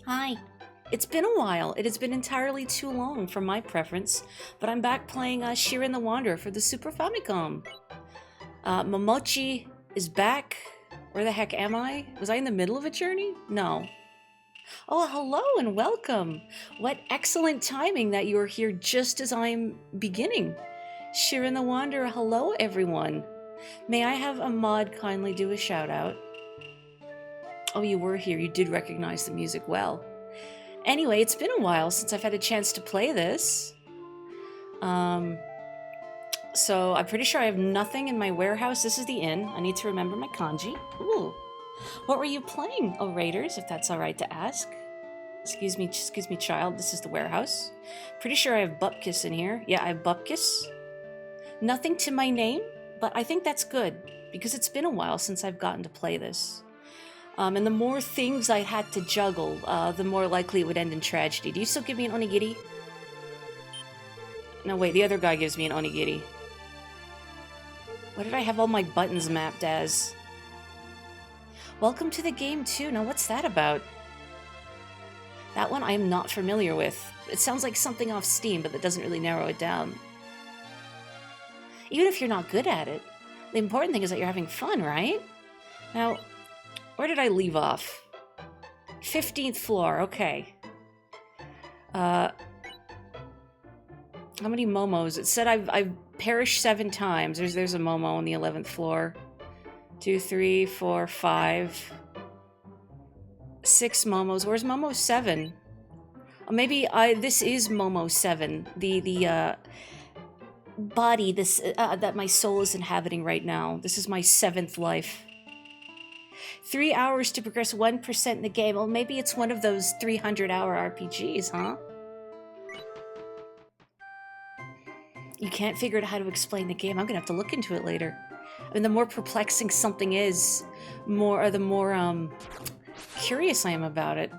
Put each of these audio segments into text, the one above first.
Hi. It's been a while. It has been entirely too long for my preference, but I'm back playing Shiren the Wanderer for the Super Famicom. Momochi is back. Where the heck am I? Was I in the middle of a journey? No. Oh, hello and welcome. What excellent timing that you are here just as I'm beginning. Shiren the Wanderer, hello everyone. May I have a mod kindly do a shout out? Oh, you were here. You did recognize the music well. Anyway, it's been a while since I've had a chance to play this. So I'm pretty sure I have nothing in my warehouse. This is the inn. I need to remember my kanji. Ooh. What were you playing, oh Raiders, if that's alright to ask? Excuse me, child. This is the warehouse. Pretty sure I have Bupkis in here. Yeah, I have Bupkis. Nothing to my name, but I think that's good, because it's been a while since I've gotten to play this. And the more things I had to juggle, the more likely it would end in tragedy. Do you still give me an onigiri? No, wait, the other guy gives me an onigiri. What did I have all my buttons mapped as? Welcome to the game, too. Now, what's that about? That one I am not familiar with. It sounds like something off Steam, but that doesn't really narrow it down. Even if you're not good at it, the important thing is that you're having fun, right? Now, where did I leave off? 15th floor, okay. How many momos? It said I've perished 7 times. There's a momo on the 11th floor. 2, 3, 4, 5. 6 momos. Where's Momo 7? Maybe this is Momo 7. The body that my soul is inhabiting right now. This is my 7th life. 3 hours to progress 1% in the game. Well, maybe it's one of those 300-hour RPGs, huh? You can't figure out how to explain the game. I'm gonna have to look into it later. I mean, the more perplexing something is, the more curious I am about it.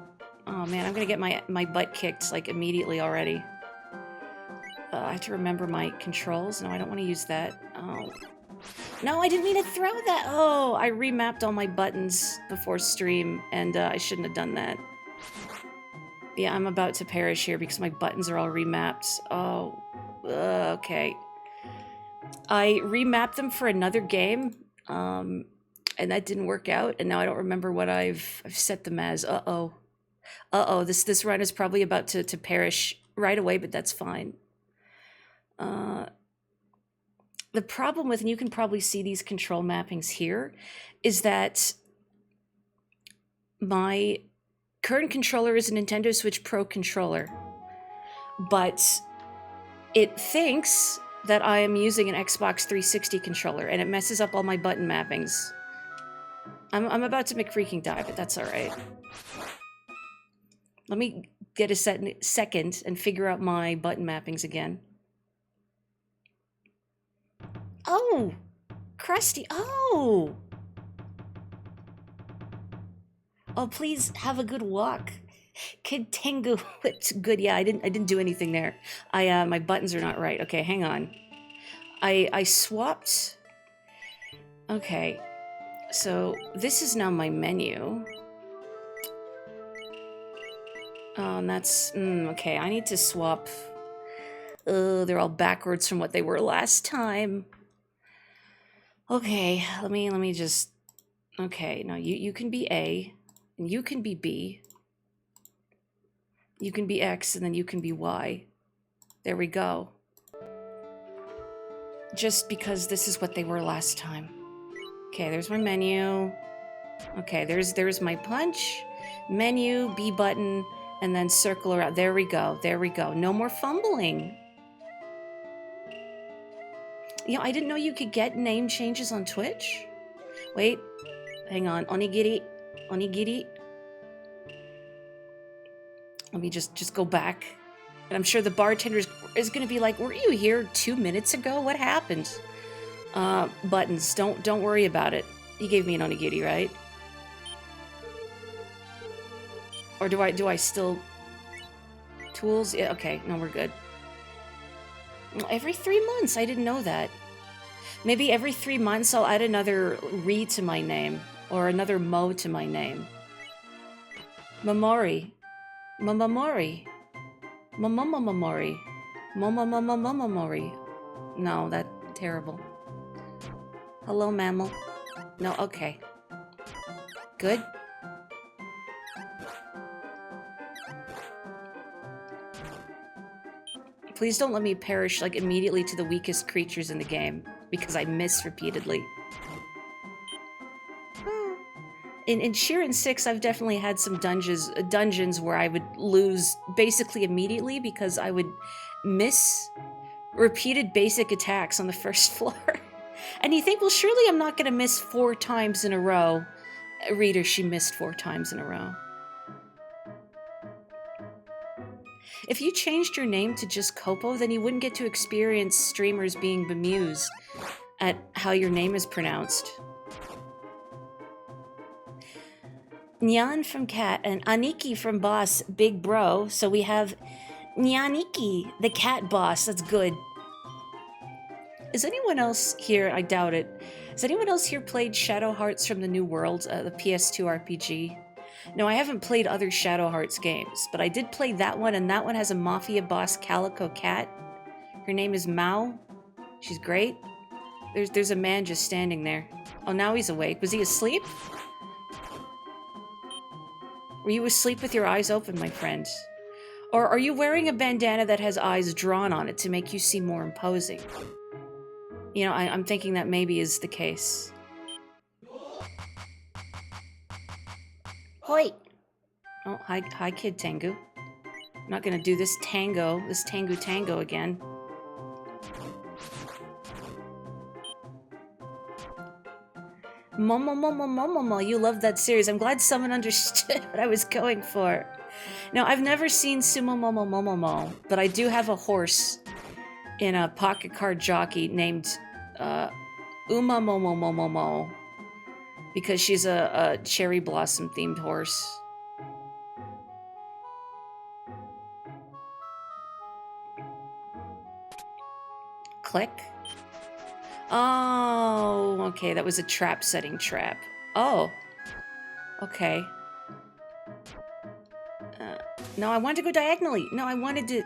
Oh man, I'm gonna get my butt kicked like immediately already. I have to remember my controls. No, I don't want to use that. Oh. No, I didn't mean to throw that. Oh, I remapped all my buttons before stream, and I shouldn't have done that. Yeah, I'm about to perish here because my buttons are all remapped. Oh, okay. I remapped them for another game, and that didn't work out, and now I don't remember what I've set them as. Uh-oh. Uh-oh, this run is probably about to perish right away, but that's fine. The problem with, and you can probably see these control mappings here, is that my current controller is a Nintendo Switch Pro controller, but it thinks that I am using an Xbox 360 controller, and it messes up all my button mappings. I'm about to McFreaking die, but that's all right. Let me get a second and figure out my button mappings again. Oh, Krusty. Oh, please have a good walk. Kid Tengu. It's good. Yeah, I didn't do anything there. My buttons are not right. Okay, hang on. I swapped. Okay, so this is now my menu. Oh, and that's okay. I need to swap. They're all backwards from what they were last time. Okay, let me just. Okay, no, you can be A, and you can be B. You can be X, and then you can be Y. There we go. Just because this is what they were last time. Okay, there's my menu. Okay, there's my punch, menu, B button, and then circle around. There we go, there we go. No more fumbling. You know, I didn't know you could get name changes on Twitch. Wait, hang on, onigiri. Let me just go back. And I'm sure the bartender is gonna be like, "Were you here 2 minutes ago? What happened?" Buttons, don't worry about it. You gave me an onigiri, right? Or do I still... Tools? Yeah, okay, no, we're good. Every 3 months, I didn't know that. Maybe every 3 months I'll add another Ri to my name, or another Mo to my name. Momori. Mamamori. Mamamamamori. Mamamamamamamori. No, that's terrible. Hello, mammal. No, okay. Good. Please don't let me perish, like, immediately to the weakest creatures in the game, because I miss repeatedly. In Shiren 6, I've definitely had some dungeons where I would lose basically immediately because I would miss repeated basic attacks on the first floor. And you think, well, surely I'm not going to miss 4 times in a row. Reader, she missed 4 times in a row. If you changed your name to just Kopo, then you wouldn't get to experience streamers being bemused at how your name is pronounced. Nyan from Cat and Aniki from Boss, Big Bro. So we have Nyaniki, the cat boss. That's good. Is anyone else here? I doubt it. Has anyone else here played Shadow Hearts from the New World, the PS2 RPG? No, I haven't played other Shadow Hearts games, but I did play that one, and that one has a mafia boss calico cat. Her name is Mao. She's great. There's a man just standing there. Oh, now he's awake. Was he asleep? Were you asleep with your eyes open, my friend? Or are you wearing a bandana that has eyes drawn on it to make you seem more imposing? You know, I'm thinking that maybe is the case. Hoi! Oh, hi, Kid Tengu. I'm not gonna do this tango again. Momo, you love that series. I'm glad someone understood what I was going for. Now, I've never seen Sumo Momo, but I do have a horse in a pocket card jockey named Uma Momo, because she's a cherry blossom themed horse. Click. Oh, okay, that was a trap setting trap. Oh, okay. No, I wanted to go diagonally. No, I wanted to...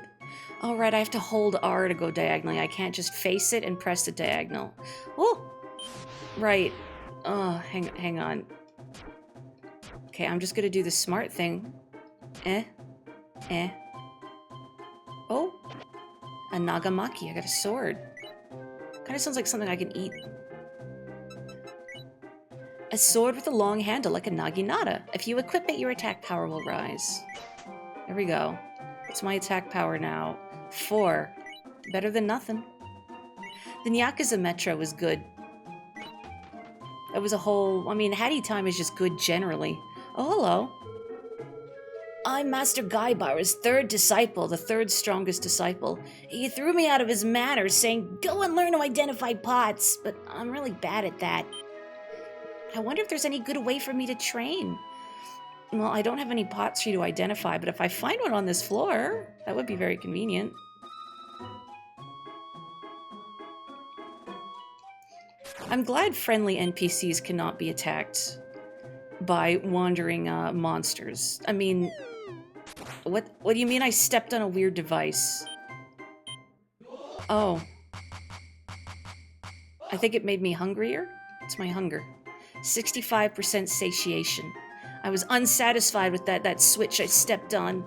Oh, right, I have to hold R to go diagonally. I can't just face it and press the diagonal. Oh, right. Oh, hang on. Okay, I'm just gonna do the smart thing. Oh, a nagamaki. I got a sword. Kind of sounds like something I can eat. A sword with a long handle, like a naginata. If you equip it, your attack power will rise. There we go. What's my attack power now? 4. Better than nothing. The Nyakuza Metro was good. That was a whole... I mean, Hattie Time is just good generally. Oh, hello. I'm Master Gaibar's 3rd disciple, the 3rd strongest disciple. He threw me out of his manor, saying, go and learn to identify pots, but I'm really bad at that. I wonder if there's any good way for me to train. Well, I don't have any pots for you to identify, but if I find one on this floor, that would be very convenient. I'm glad friendly NPCs cannot be attacked by wandering monsters. I mean, what do you mean I stepped on a weird device? Oh. I think it made me hungrier. It's my hunger. 65% satiation. I was unsatisfied with that switch I stepped on.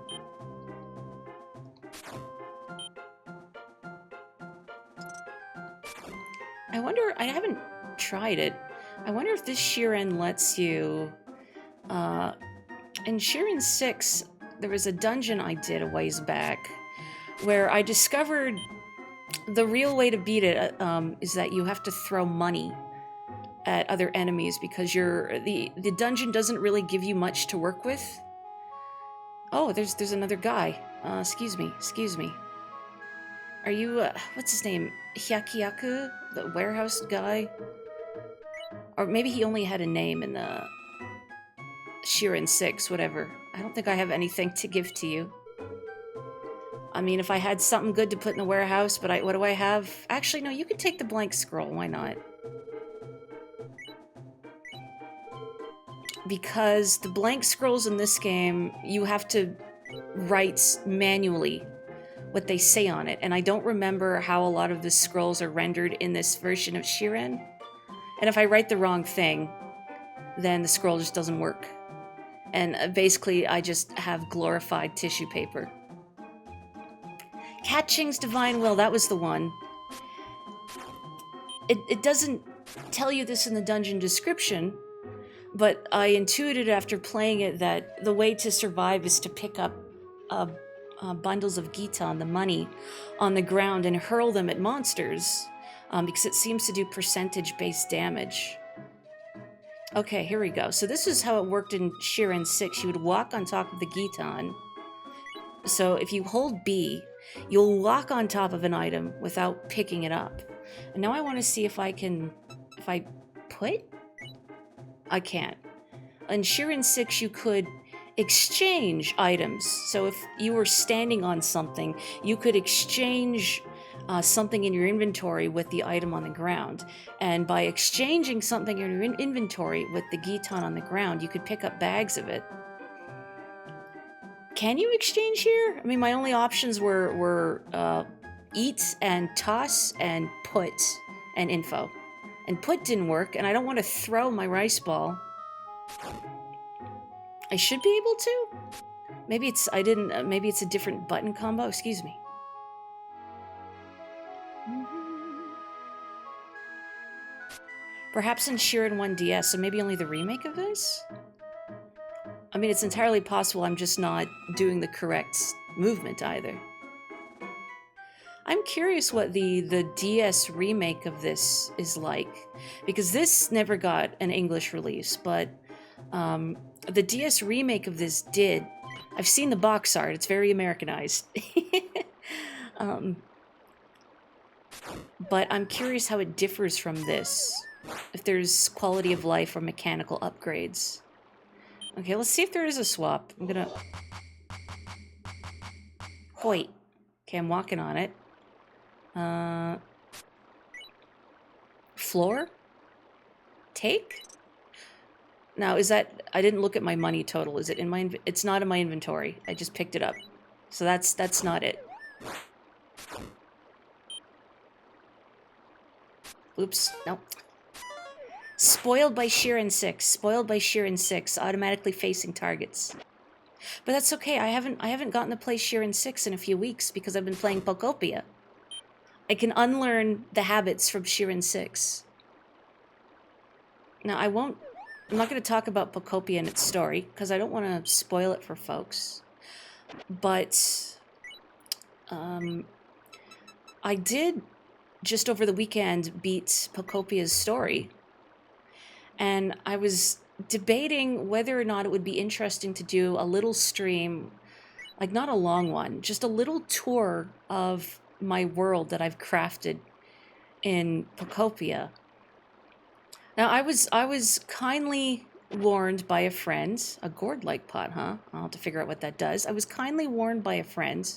I wonder, I haven't tried it. I wonder if this Shiren lets you... in Shiren 6, there was a dungeon I did a ways back where I discovered the real way to beat it is that you have to throw money at other enemies because the dungeon doesn't really give you much to work with. Oh, there's another guy. Excuse me. Are you, what's his name? Hyakiyaku? The warehouse guy? Or maybe he only had a name in the Shiren 6, whatever. I don't think I have anything to give to you. I mean, if I had something good to put in the warehouse, but what do I have? Actually, no, you can take the blank scroll. Why not? Because the blank scrolls in this game, you have to writes manually what they say on it, and I don't remember how a lot of the scrolls are rendered in this version of Shiren. And if I write the wrong thing, then the scroll just doesn't work. And basically, I just have glorified tissue paper. Catching's Divine Will, that was the one. It doesn't tell you this in the dungeon description, but I intuited after playing it that the way to survive is to pick up bundles of Gitan, the money, on the ground and hurl them at monsters, because it seems to do percentage-based damage. Okay, here we go. So this is how it worked in Shiren 6. You would walk on top of the Gitan. So if you hold B, you'll walk on top of an item without picking it up. And now I want to see if I can... If I put? I can't. In Shiren 6, you could exchange items. So if you were standing on something, you could exchange something in your inventory with the item on the ground. And by exchanging something in your inventory with the Gitan on the ground, you could pick up bags of it. Can you exchange here? I mean, my only options were eat and toss and put and info. And put didn't work, and I don't want to throw my rice ball. I should be able to? Maybe it's, maybe it's a different button combo? Excuse me. Perhaps in Shiren 1DS, so maybe only the remake of this? I mean, it's entirely possible I'm just not doing the correct movement either. I'm curious what the DS remake of this is like, because this never got an English release, but the DS remake of this did. I've seen the box art, it's very Americanized. But I'm curious how it differs from this, if there's quality of life or mechanical upgrades. Okay, let's see if there is a swap. I'm gonna... Hoit. Okay, I'm walking on it. Floor? Take? Now, is that... I didn't look at my money total. Is it in my... It's not in my inventory. I just picked it up. So that's not it. Oops. Nope. Spoiled by Shiren 6. Spoiled by Shiren 6. Automatically facing targets. But that's okay. I haven't gotten to play Shiren 6 in a few weeks because I've been playing Pokopia. I can unlearn the habits from Shiren 6. Now, I'm not going to talk about Pokopia and its story, because I don't want to spoil it for folks. But, I did, just over the weekend, beat Pokopia's story. And I was debating whether or not it would be interesting to do a little stream, like not a long one, just a little tour of my world that I've crafted in Pokopia. Now, I was kindly warned by a friend, a gourd-like pot, huh? I'll have to figure out what that does. I was kindly warned by a friend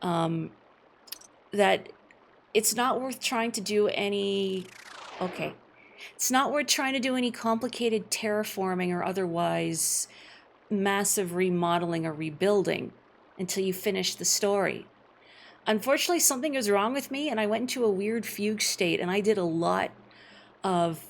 that it's not worth trying to do any... Okay. It's not worth trying to do any complicated terraforming or otherwise massive remodeling or rebuilding until you finish the story. Unfortunately, something was wrong with me, and I went into a weird fugue state, and I did a lot of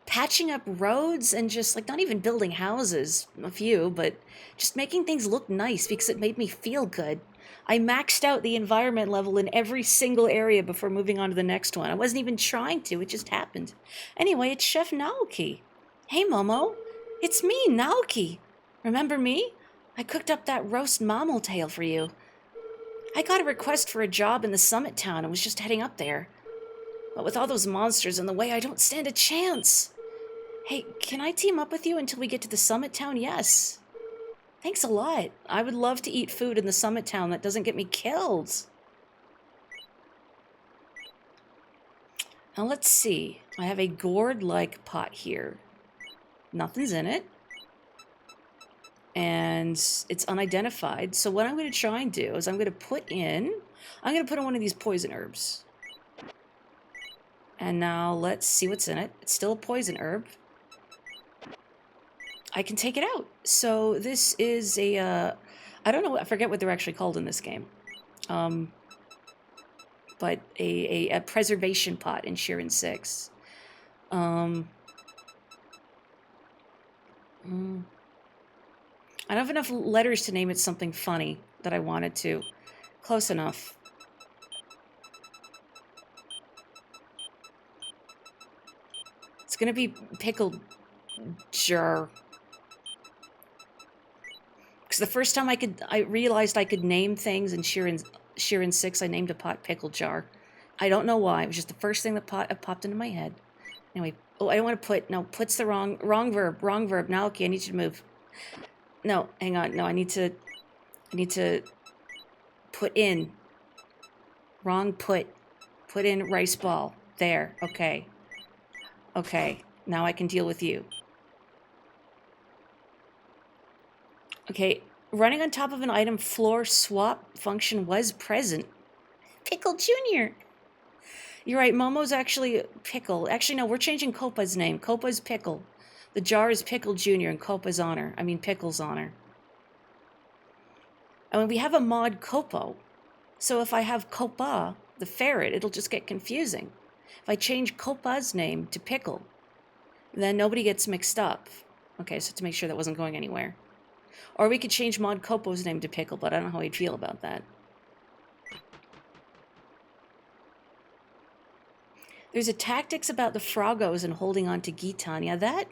patching up roads and just, like, not even building houses, a few, but just making things look nice because it made me feel good. I maxed out the environment level in every single area before moving on to the next one. I wasn't even trying to, it just happened. Anyway, it's Chef Naoki. Hey, Momo. It's me, Naoki. Remember me? I cooked up that roast mammal tail for you. I got a request for a job in the summit town and was just heading up there. But with all those monsters in the way, I don't stand a chance. Hey, can I team up with you until we get to the summit town? Yes. Thanks a lot. I would love to eat food in the summit town that doesn't get me killed. Now let's see. I have a gourd-like pot here. Nothing's in it. And it's unidentified. So what I'm going to try and do is I'm going to put in one of these poison herbs. And now let's see what's in it. It's still a poison herb. I can take it out. So this is a I don't know, I forget what they're actually called in this game. But a preservation pot in Shiren 6. I don't have enough letters to name it something funny that I wanted to. Close enough. It's gonna be pickled jar. Because the first time I realized I could name things in Shiren 6, I named a pot pickle jar. I don't know why. It was just the first thing that popped into my head. Anyway, oh, I don't want to put. No, put's the wrong verb. Wrong verb. Now, okay, I need you to move. No, hang on. No, I need to put in. Wrong put. Put in rice ball. There. Okay. Okay. Now I can deal with you. Okay. Running on top of an item floor swap function was present. Pickle Jr. You're right, Momo's actually Pickle. Actually, no, we're changing Copa's name. Copa's Pickle. The jar is Pickle Jr. and Copa's honor. I mean, Pickle's honor. I mean, we have a mod Copo. So if I have Copa, the ferret, it'll just get confusing. If I change Copa's name to Pickle, then nobody gets mixed up. Okay, so to make sure that wasn't going anywhere. Or we could change mod Copo's name to Pickle, but I don't know how I'd feel about that. There's a tactics about the Frogos and holding on to Gitan. Yeah, that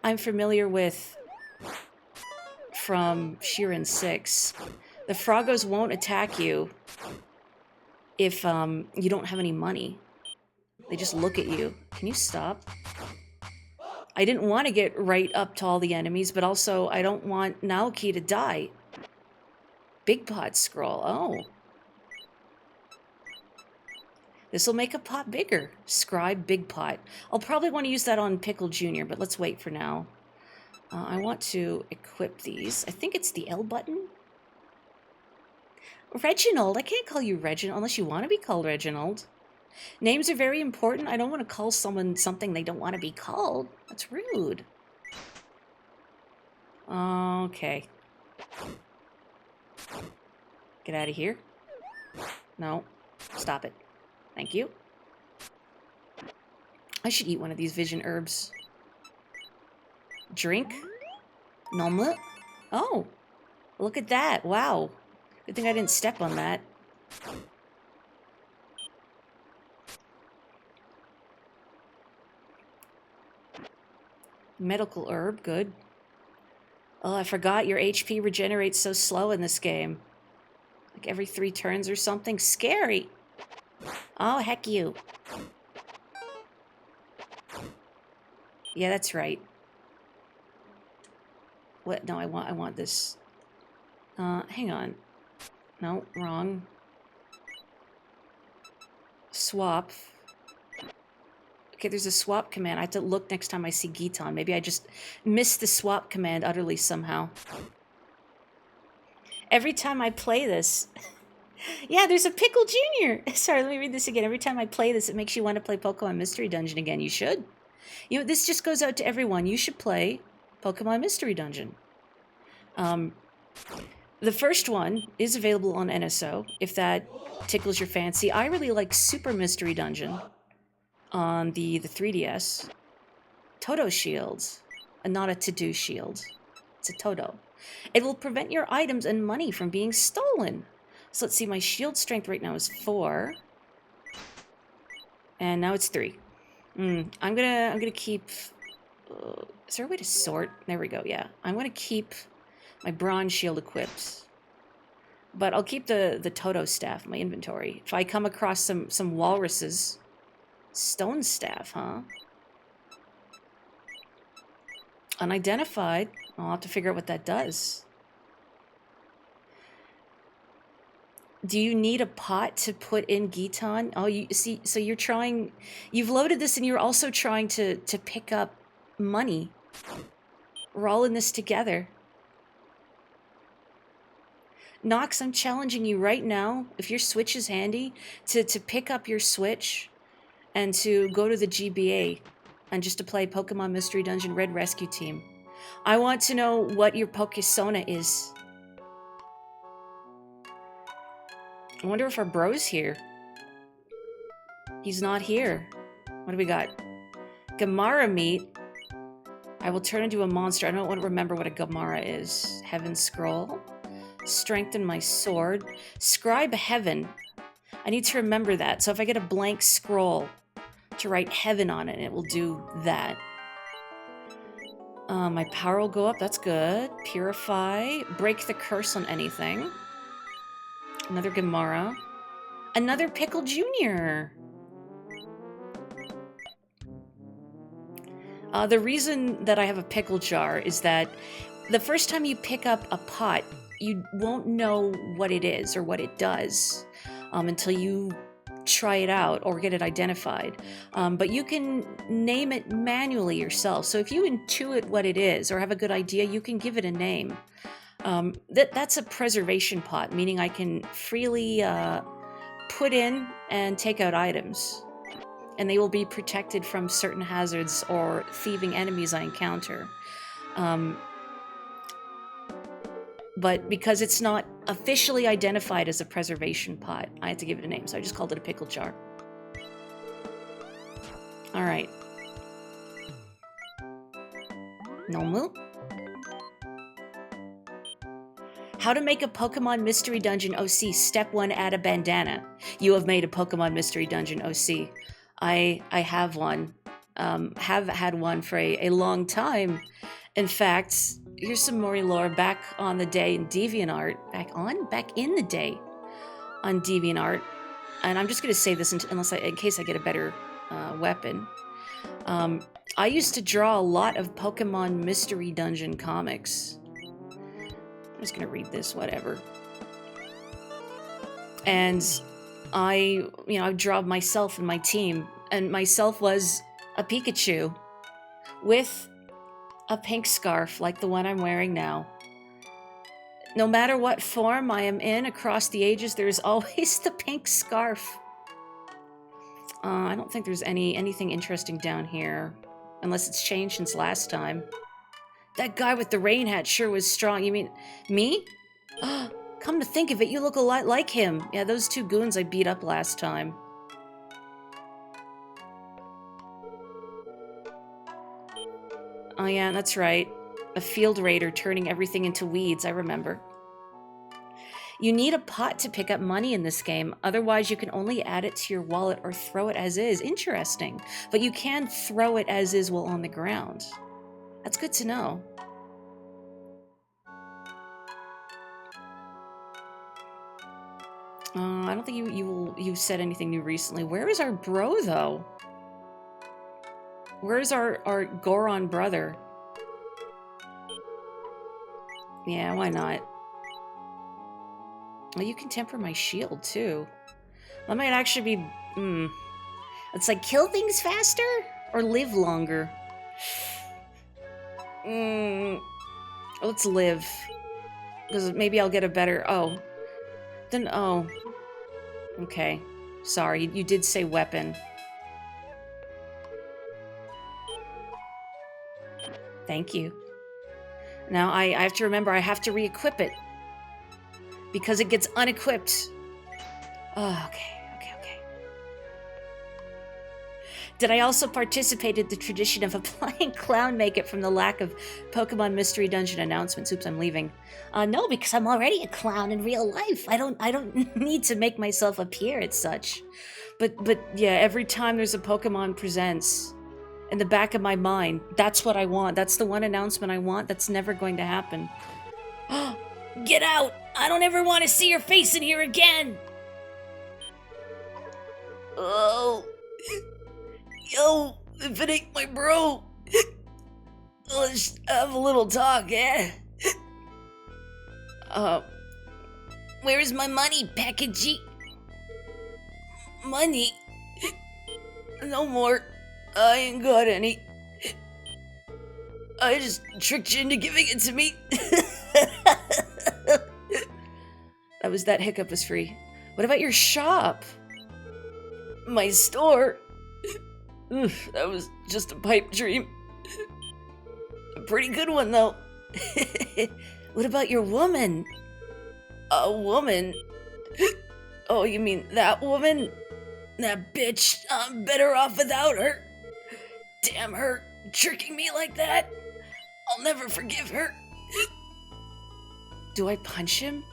I'm familiar with from Shiren 6. The Frogos won't attack you if you don't have any money. They just look at you. Can you stop? I didn't want to get right up to all the enemies, but also I don't want Naoki to die. Big pot scroll. Oh. This will make a pot bigger. Scribe big pot. I'll probably want to use that on Pickle Jr., but let's wait for now. I want to equip these. I think it's the L button. Reginald. I can't call you Reginald unless you want to be called Reginald. Names are very important. I don't want to call someone something they don't want to be called. That's rude. Okay. Get out of here. No. Stop it. Thank you. I should eat one of these vision herbs. Drink. Nomlet. Oh. Look at that. Wow. Good thing I didn't step on that. Medical herb. Good. Oh, I forgot your HP regenerates so slow in this game. Like every 3 turns or something. Scary. Oh, heck you. Yeah, that's right. What? No, I want this. Hang on. No, wrong. Swap. Okay, there's a swap command. I have to look next time I see Gitan. Maybe I just missed the swap command utterly somehow. Every time I play this... Yeah, there's a Pickle Jr. Sorry, let me read this again. Every time I play this, it makes you want to play Pokemon Mystery Dungeon again. You should. You know, this just goes out to everyone. You should play Pokemon Mystery Dungeon. The first one is available on NSO, if that tickles your fancy. I really like Super Mystery Dungeon on the 3DS. Toto Shields, and not a to-do shield. It's a Toto. It will prevent your items and money from being stolen. So let's see, my shield strength right now is 4. And now it's 3. I'm gonna keep... is there a way to sort? There we go, yeah. I'm gonna keep my bronze shield equipped. But I'll keep the Toto staff in my inventory. If I come across some walruses... Stone staff, huh? Unidentified. I'll have to figure out what that does. Do you need a pot to put in Gitan? Oh, you see, so you're trying... You've loaded this and you're also trying to pick up money. We're all in this together. Nox, I'm challenging you right now, if your Switch is handy, to pick up your Switch and to go to the GBA and just to play Pokemon Mystery Dungeon Red Rescue Team. I want to know what your Pokesona is. I wonder if our bro's here. He's not here. What do we got? Gamara meat. I will turn into a monster. I don't want to remember what a Gamara is. Heaven scroll. Strengthen my sword. Scribe heaven. I need to remember that. So if I get a blank scroll to write heaven on it, it will do that. My power will go up. That's good. Purify. Break the curse on anything. Another Gamara. Another Pickle Jr. The reason that I have a pickle jar is that the first time you pick up a pot, you won't know what it is or what it does until you try it out or get it identified. But you can name it manually yourself. So if you intuit what it is or have a good idea, you can give it a name. That's a preservation pot, meaning I can freely put in and take out items. And they will be protected from certain hazards or thieving enemies I encounter. But because it's not officially identified as a preservation pot, I had to give it a name, so I just called it a pickle jar. Alright. Nomu. How to make a Pokemon Mystery Dungeon OC. Step 1, add a bandana. You have made a Pokemon Mystery Dungeon OC. I have one. Have had one for a long time. In fact, here's some Mori lore. Back on the day in DeviantArt. Back in the day on DeviantArt. And I'm just going to say this in case I get a better weapon. I used to draw a lot of Pokemon Mystery Dungeon comics. I'm just going to read this, whatever. And I draw myself and my team, and myself was a Pikachu with a pink scarf like the one I'm wearing now. No matter what form I am in across the ages, there's always the pink scarf. I don't think there's anything interesting down here, unless it's changed since last time. That guy with the rain hat sure was strong. You mean me? Come to think of it, you look a lot like him. Yeah, those two goons I beat up last time. Oh yeah, that's right. A field raider turning everything into weeds, I remember. You need a pot to pick up money in this game. Otherwise, you can only add it to your wallet or throw it as is. Interesting. But you can throw it as is while on the ground. That's good to know. I don't think you said anything new recently. Where is our bro, though? Where's our Goron brother? Yeah, why not? Well, you can temper my shield, too. That might actually be... It's like, kill things faster? Or live longer? Let's live. Because maybe I'll get a better... Oh. Then, oh. Okay. Sorry, you did say weapon. Thank you. Now, I have to remember I have to re-equip it. Because it gets unequipped. Oh, okay. Did I also participate in the tradition of applying clown makeup from the lack of Pokemon Mystery Dungeon announcements? Oops, I'm leaving. No, because I'm already a clown in real life. I don't need to make myself appear as such. But yeah, every time there's a Pokemon Presents, in the back of my mind, that's what I want. That's the one announcement I want. That's never going to happen. Get out! I don't ever want to see your face in here again! Oh... Yo, if it ain't my bro, let's have a little talk, eh? Where's my money, packagey? Money? No more. I ain't got any. I just tricked you into giving it to me. That hiccup was free. What about your shop? My store? Oof, that was just a pipe dream. A pretty good one, though. What about your woman? A woman? Oh, you mean that woman? That bitch, I'm better off without her. Damn her, tricking me like that. I'll never forgive her. Do I punch him?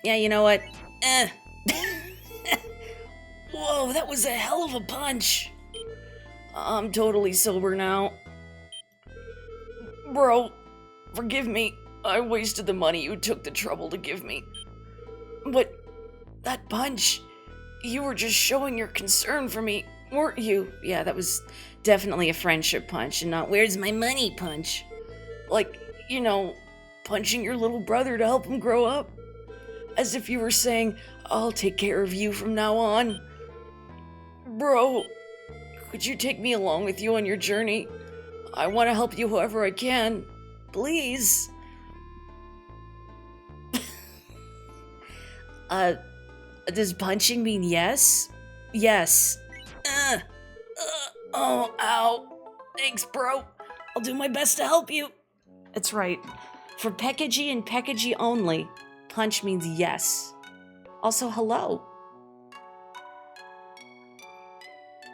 Yeah, you know what? Whoa, that was a hell of a punch. I'm totally sober now. Bro, forgive me. I wasted the money you took the trouble to give me. But that punch, you were just showing your concern for me, weren't you? Yeah, that was definitely a friendship punch and not where's my money punch. Like, you know, punching your little brother to help him grow up. As if you were saying, I'll take care of you from now on. Bro, could you take me along with you on your journey? I want to help you however I can. Please. Does punching mean yes? Yes. Oh, ow. Thanks, bro. I'll do my best to help you. That's right. For Pekkaji and Pekkaji only, punch means yes. Also, hello.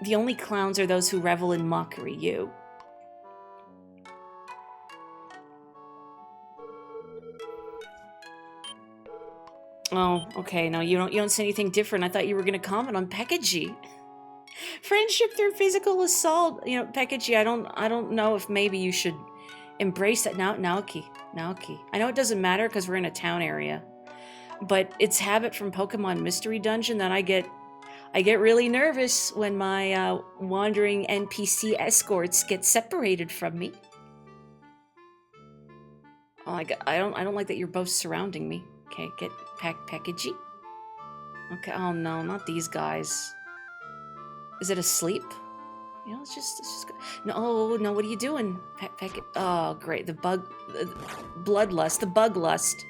The only clowns are those who revel in mockery, you. Oh, okay. No, you don't say anything different. I thought you were gonna comment on Pekkaji. Friendship through physical assault. You know, Pekkaji, I don't know if maybe you should embrace that. Naoki. I know it doesn't matter because we're in a town area. But it's habit from Pokemon Mystery Dungeon that I get really nervous when my wandering NPC escorts get separated from me. Oh, I don't like that you're both surrounding me. Okay, get Pekkaji. Okay, oh no, not these guys. Is it asleep? You know, let's just go. No, what are you doing? Oh, great, the bloodlust, the bug lust.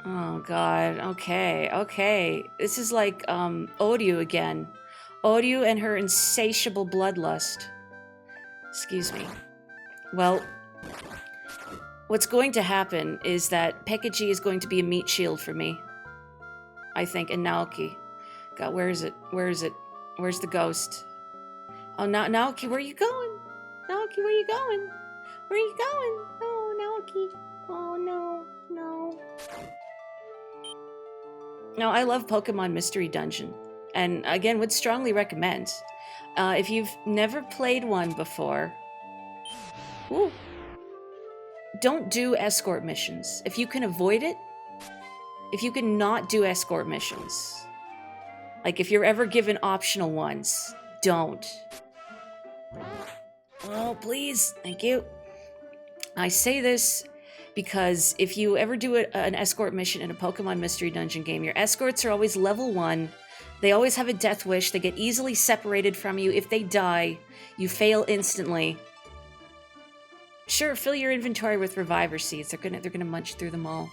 Oh god, okay. This is like, Oryu again. Oryu and her insatiable bloodlust. Excuse me. Well, what's going to happen is that Pekkaji is going to be a meat shield for me. I think, and Naoki. God, where is it? Where's the ghost? Oh, Naoki, where are you going? Naoki, where are you going? Where are you going? Oh, Naoki. Oh, no. No, I love Pokemon Mystery Dungeon. And again, would strongly recommend. If you've never played one before, don't do escort missions. If you can avoid it, if you can not do escort missions, like if you're ever given optional ones, don't. Oh, please. Thank you. I say this because if you ever do an escort mission in a Pokemon Mystery Dungeon game, your escorts are always level 1. They always have a death wish. They get easily separated from you. If they die, you fail instantly. Sure, fill your inventory with reviver seeds. They're gonna munch through them all.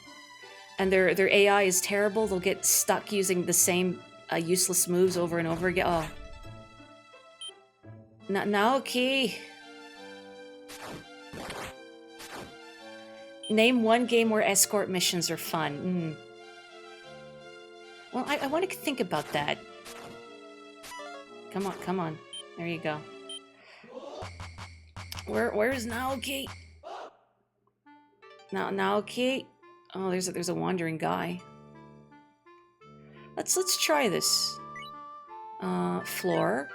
And their AI is terrible. They'll get stuck using the same useless moves over and over again. Oh. Naoki. Name one game where escort missions are fun. Well, I want to think about that. Come on. There you go. Where's Naoki? Naoki? Oh, there's a wandering guy. Let's try this. Floor.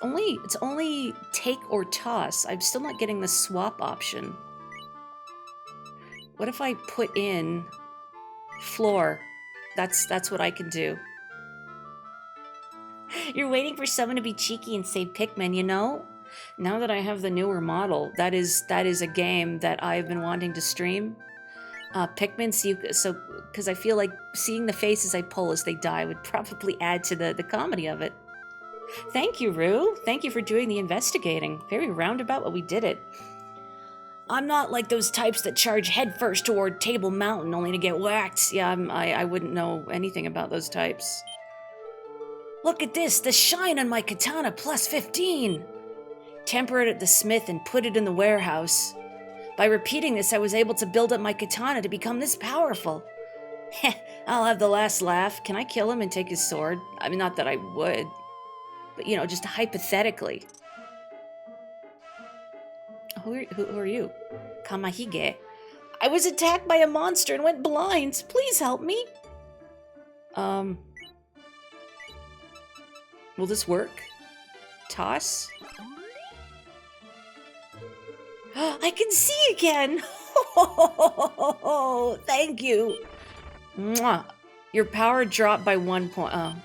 It's only take or toss. I'm still not getting the swap option. What if I put in floor? That's what I can do. You're waiting for someone to be cheeky and say Pikmin, you know? Now that I have the newer model, that is a game that I've been wanting to stream. Pikmin, so because I feel like seeing the faces I pull as they die would probably add to the comedy of it. Thank you, Rue. Thank you for doing the investigating. Very roundabout, but we did it. I'm not like those types that charge headfirst toward Table Mountain only to get whacked. Yeah, I wouldn't know anything about those types. Look at this, the shine on my katana plus 15. Temper it at the smith and put it in the warehouse. By repeating this, I was able to build up my katana to become this powerful. Heh, I'll have the last laugh. Can I kill him and take his sword? I mean, not that I would. But, you know, just hypothetically. Who are you? Kamahige. I was attacked by a monster and went blind. Please help me. Will this work? Toss? I can see again! Oh, thank you! Mwah. Your power dropped by 1 point. Oh.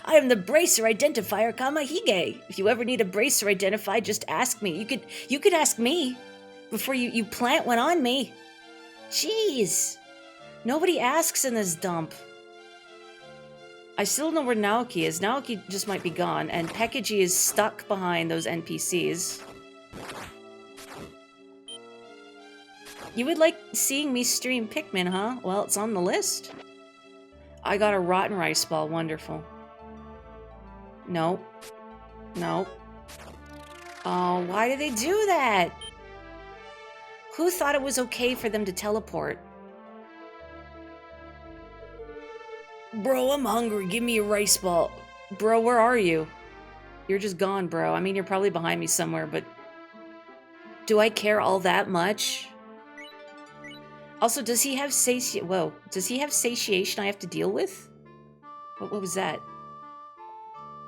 I am the bracer identifier Kamahige. If you ever need a bracer identified, just ask me. You could ask me before you plant one on me. Jeez. Nobody asks in this dump. I still don't know where Naoki is. Naoki just might be gone, and Pekiji is stuck behind those NPCs. You would like seeing me stream Pikmin, huh? Well, it's on the list. I got a rotten rice ball. Wonderful. No. No. Oh, why did they do that? Who thought it was okay for them to teleport? Bro, I'm hungry. Give me a rice ball. Bro, where are you? You're just gone, bro. I mean, you're probably behind me somewhere, but... Do I care all that much? Also, does he have does he have satiation I have to deal with? What was that?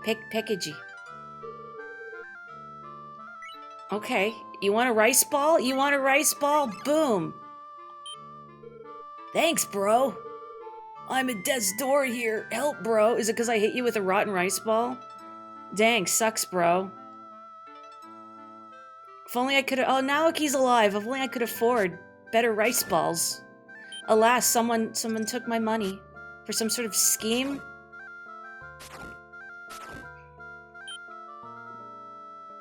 Pekiji. Okay. You want a rice ball? You want a rice ball? Boom. Thanks, bro. I'm at death's door here. Help, bro. Is it because I hit you with a rotten rice ball? Dang, sucks, bro. If only I could... Oh, Naoki's alive. If only I could afford better rice balls. Alas, someone took my money for some sort of scheme.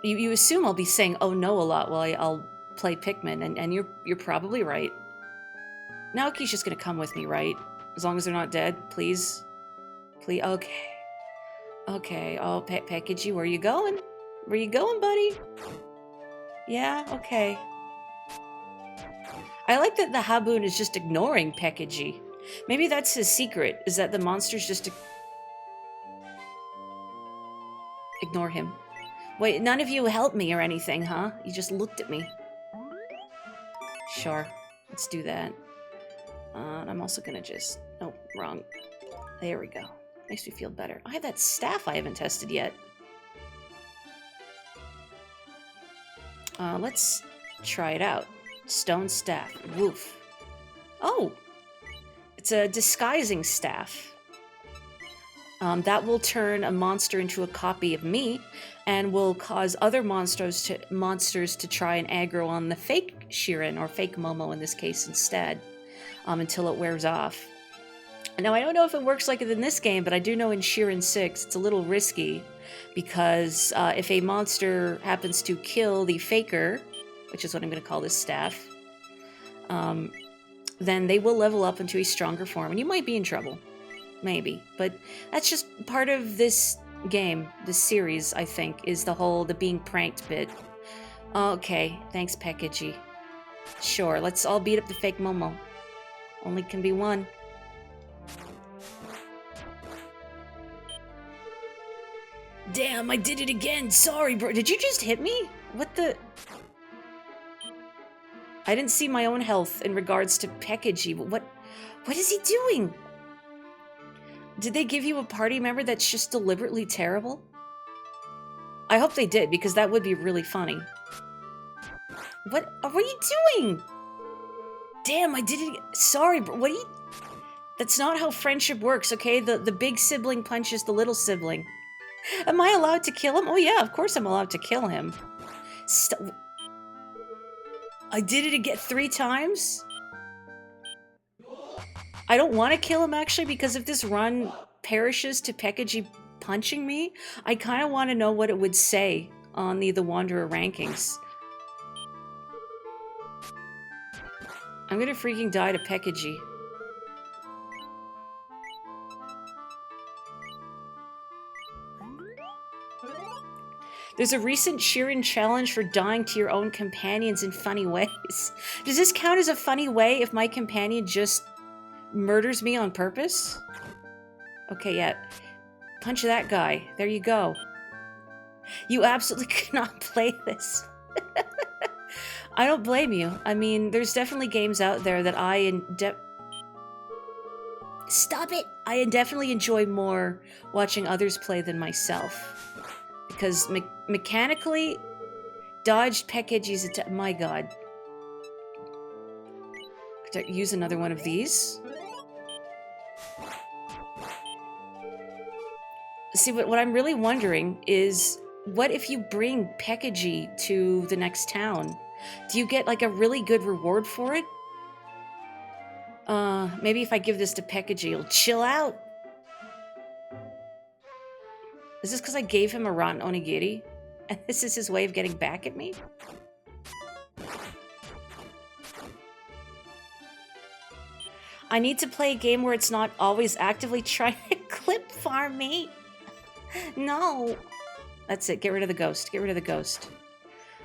You assume I'll be saying "oh no" a lot while I'll play Pikmin, and you're probably right. Naoki's just gonna come with me, right? As long as they're not dead, please. Please, okay. Okay, oh, Pekiji, where you going? Where you going, buddy? Yeah, okay. I like that the Haboon is just ignoring Pekiji. Maybe that's his secret, is that the monsters just ignore him. Wait, none of you helped me or anything, huh? You just looked at me. Sure, let's do that. I'm also gonna just... Oh, wrong. There we go. Makes me feel better. I have that staff I haven't tested yet. Let's try it out. Stone staff. Woof. Oh! It's a disguising staff. That will turn a monster into a copy of me, and will cause other monsters to try and aggro on the fake Shiren, or fake Momo in this case instead, until it wears off. Now, I don't know if it works like it in this game, but I do know in Shiren 6 it's a little risky, because if a monster happens to kill the faker, which is what I'm going to call this staff, then they will level up into a stronger form, and you might be in trouble. Maybe. But that's just part of this game, this series, I think, is the being pranked bit. Okay, thanks, Pekiji. Sure, let's all beat up the fake Momo. Only can be one. Damn, I did it again! Sorry, bro. Did you just hit me? What the... I didn't see my own health in regards to Pekiji. What is he doing? Did they give you a party member that's just deliberately terrible? I hope they did, because that would be really funny. What are you doing? Damn, I did it. Sorry, bro. What are you... That's not how friendship works, okay? The big sibling punches the little sibling. Am I allowed to kill him? Oh yeah, of course I'm allowed to kill him. I did it again 3 times? I don't want to kill him, actually, because if this run perishes to Pekiji punching me, I kind of want to know what it would say on the Wanderer rankings. I'm gonna freaking die to Pekiji. There's a recent Shiren challenge for dying to your own companions in funny ways. Does this count as a funny way if my companion just murders me on purpose? Okay, yeah. Punch that guy. There you go. You absolutely could not play this. I don't blame you. I mean, there's definitely games out there that Stop it! I definitely enjoy more watching others play than myself. Because mechanically, dodged packages attack. My god. Could I use another one of these? See, what I'm really wondering is, what if you bring Pekaji to the next town? Do you get, like, a really good reward for it? Maybe if I give this to Pekaji, he'll chill out. Is this because I gave him a rotten onigiri? And this is his way of getting back at me? I need to play a game where it's not always actively trying to clip farm me. No. That's it. Get rid of the ghost. Get rid of the ghost.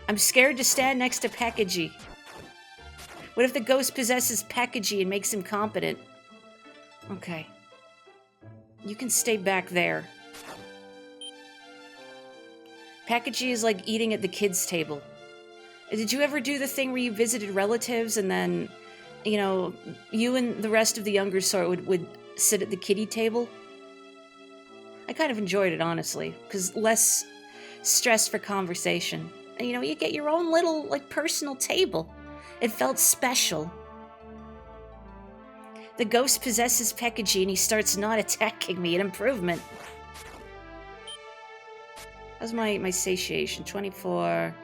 I'm scared to stand next to Pekaji. What if the ghost possesses Pekaji and makes him competent? Okay. You can stay back there. Pekaji is like eating at the kids' table. Did you ever do the thing where you visited relatives and then, you know, you and the rest of the younger sort would sit at the kiddie table? I kind of enjoyed it, honestly, because less stress for conversation. And, you know, you get your own little, like, personal table. It felt special. The ghost possesses Pekaji and he starts not attacking me. An improvement. How's my satiation? 24.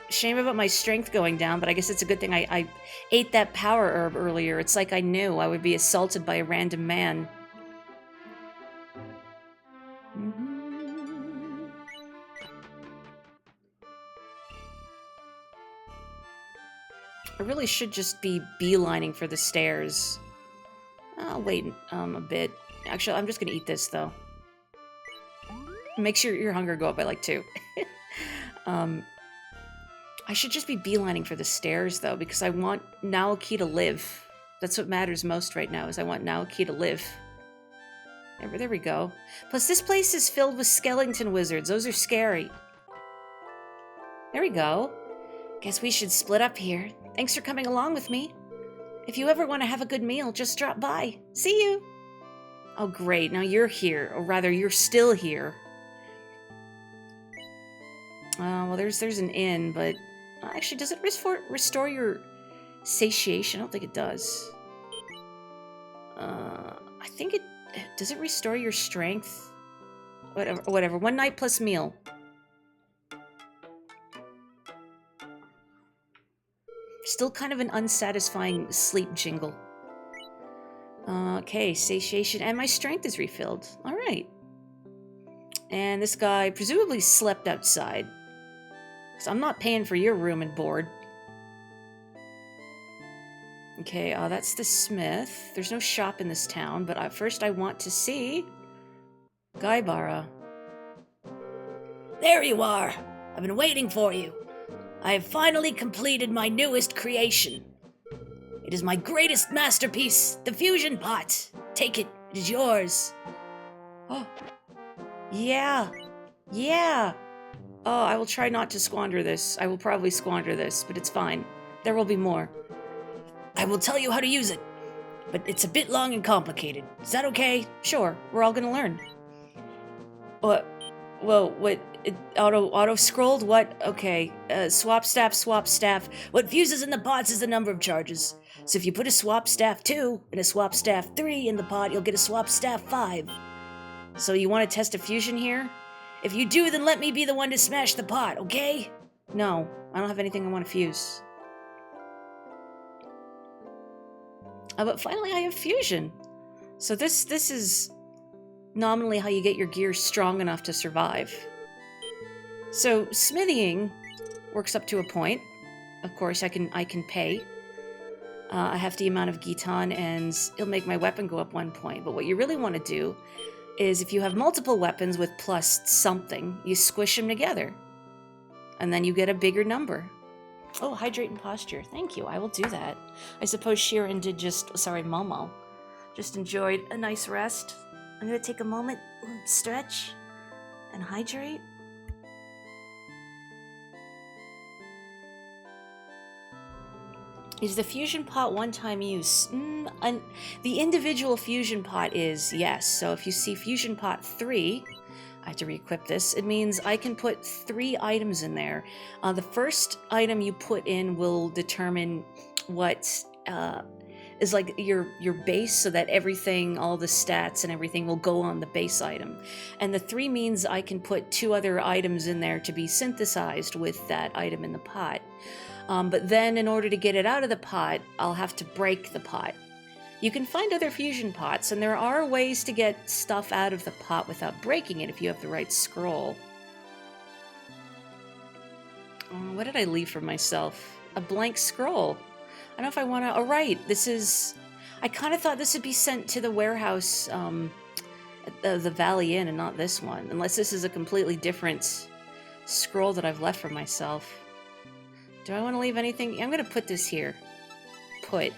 Shame about my strength going down, but I guess it's a good thing I ate that power herb earlier. It's like I knew I would be assaulted by a random man. I really should just be beelining for the stairs. I'll wait a bit. Actually, I'm just gonna eat this, though. Makes your hunger go up by, like, 2. I should just be beelining for the stairs, though, because I want Naoki to live. That's what matters most right now, is I want Naoki to live. There we go. Plus, this place is filled with skeleton wizards. Those are scary. There we go. Guess we should split up here. Thanks for coming along with me. If you ever want to have a good meal, just drop by. See you! Oh, great. Now you're here. Or rather, you're still here. Well, there's an inn, but... actually, does it restore your satiation? I don't think it does. I think it... Does it restore your strength? Whatever. 1 night plus meal. Still kind of an unsatisfying sleep jingle. Okay, satiation, and my strength is refilled. Alright. And this guy presumably slept outside. So I'm not paying for your room and board. Okay, that's the smith. There's no shop in this town, but first I want to see... Gaibara. There you are! I've been waiting for you. I have finally completed my newest creation. It is my greatest masterpiece, the fusion pot. Take it, it is yours. Oh. Yeah. Yeah. Oh, I will try not to squander this. I will probably squander this, but it's fine. There will be more. I will tell you how to use it, but it's a bit long and complicated. Is that okay? Sure, we're all gonna learn. What? Whoa, what? Auto-scrolled? What? Okay. Swap staff. What fuses in the pots is the number of charges. So if you put a swap staff 2 and a swap staff 3 in the pot, you'll get a swap staff 5. So you want to test a fusion here? If you do, then let me be the one to smash the pot, okay? No, I don't have anything I want to fuse. But finally I have fusion. So this is nominally how you get your gear strong enough to survive. So smithying works up to a point. Of course, I can pay a hefty amount of Gitan, and it'll make my weapon go up 1 point. But what you really want to do is if you have multiple weapons with plus something, you squish them together. And then you get a bigger number. Oh, hydrate and posture. Thank you. I will do that. I suppose Shiren did just... Sorry, Momo. Just enjoyed a nice rest. I'm going to take a moment, stretch, and hydrate. Is the fusion pot one-time use? The individual fusion pot is, yes. So if you see fusion pot 3, I have to re-equip this, it means I can put 3 items in there. The first item you put in will determine what is like your base, so that everything, all the stats and everything will go on the base item. And the 3 means I can put 2 other items in there to be synthesized with that item in the pot. But then in order to get it out of the pot, I'll have to break the pot. You can find other fusion pots, and there are ways to get stuff out of the pot without breaking it if you have the right scroll. What did I leave for myself? A blank scroll. I don't know if I want to... Oh, right. This is... I kind of thought this would be sent to the warehouse, at the Valley Inn, and not this one. Unless this is a completely different scroll that I've left for myself. Do I want to leave anything? I'm going to put this here. Put.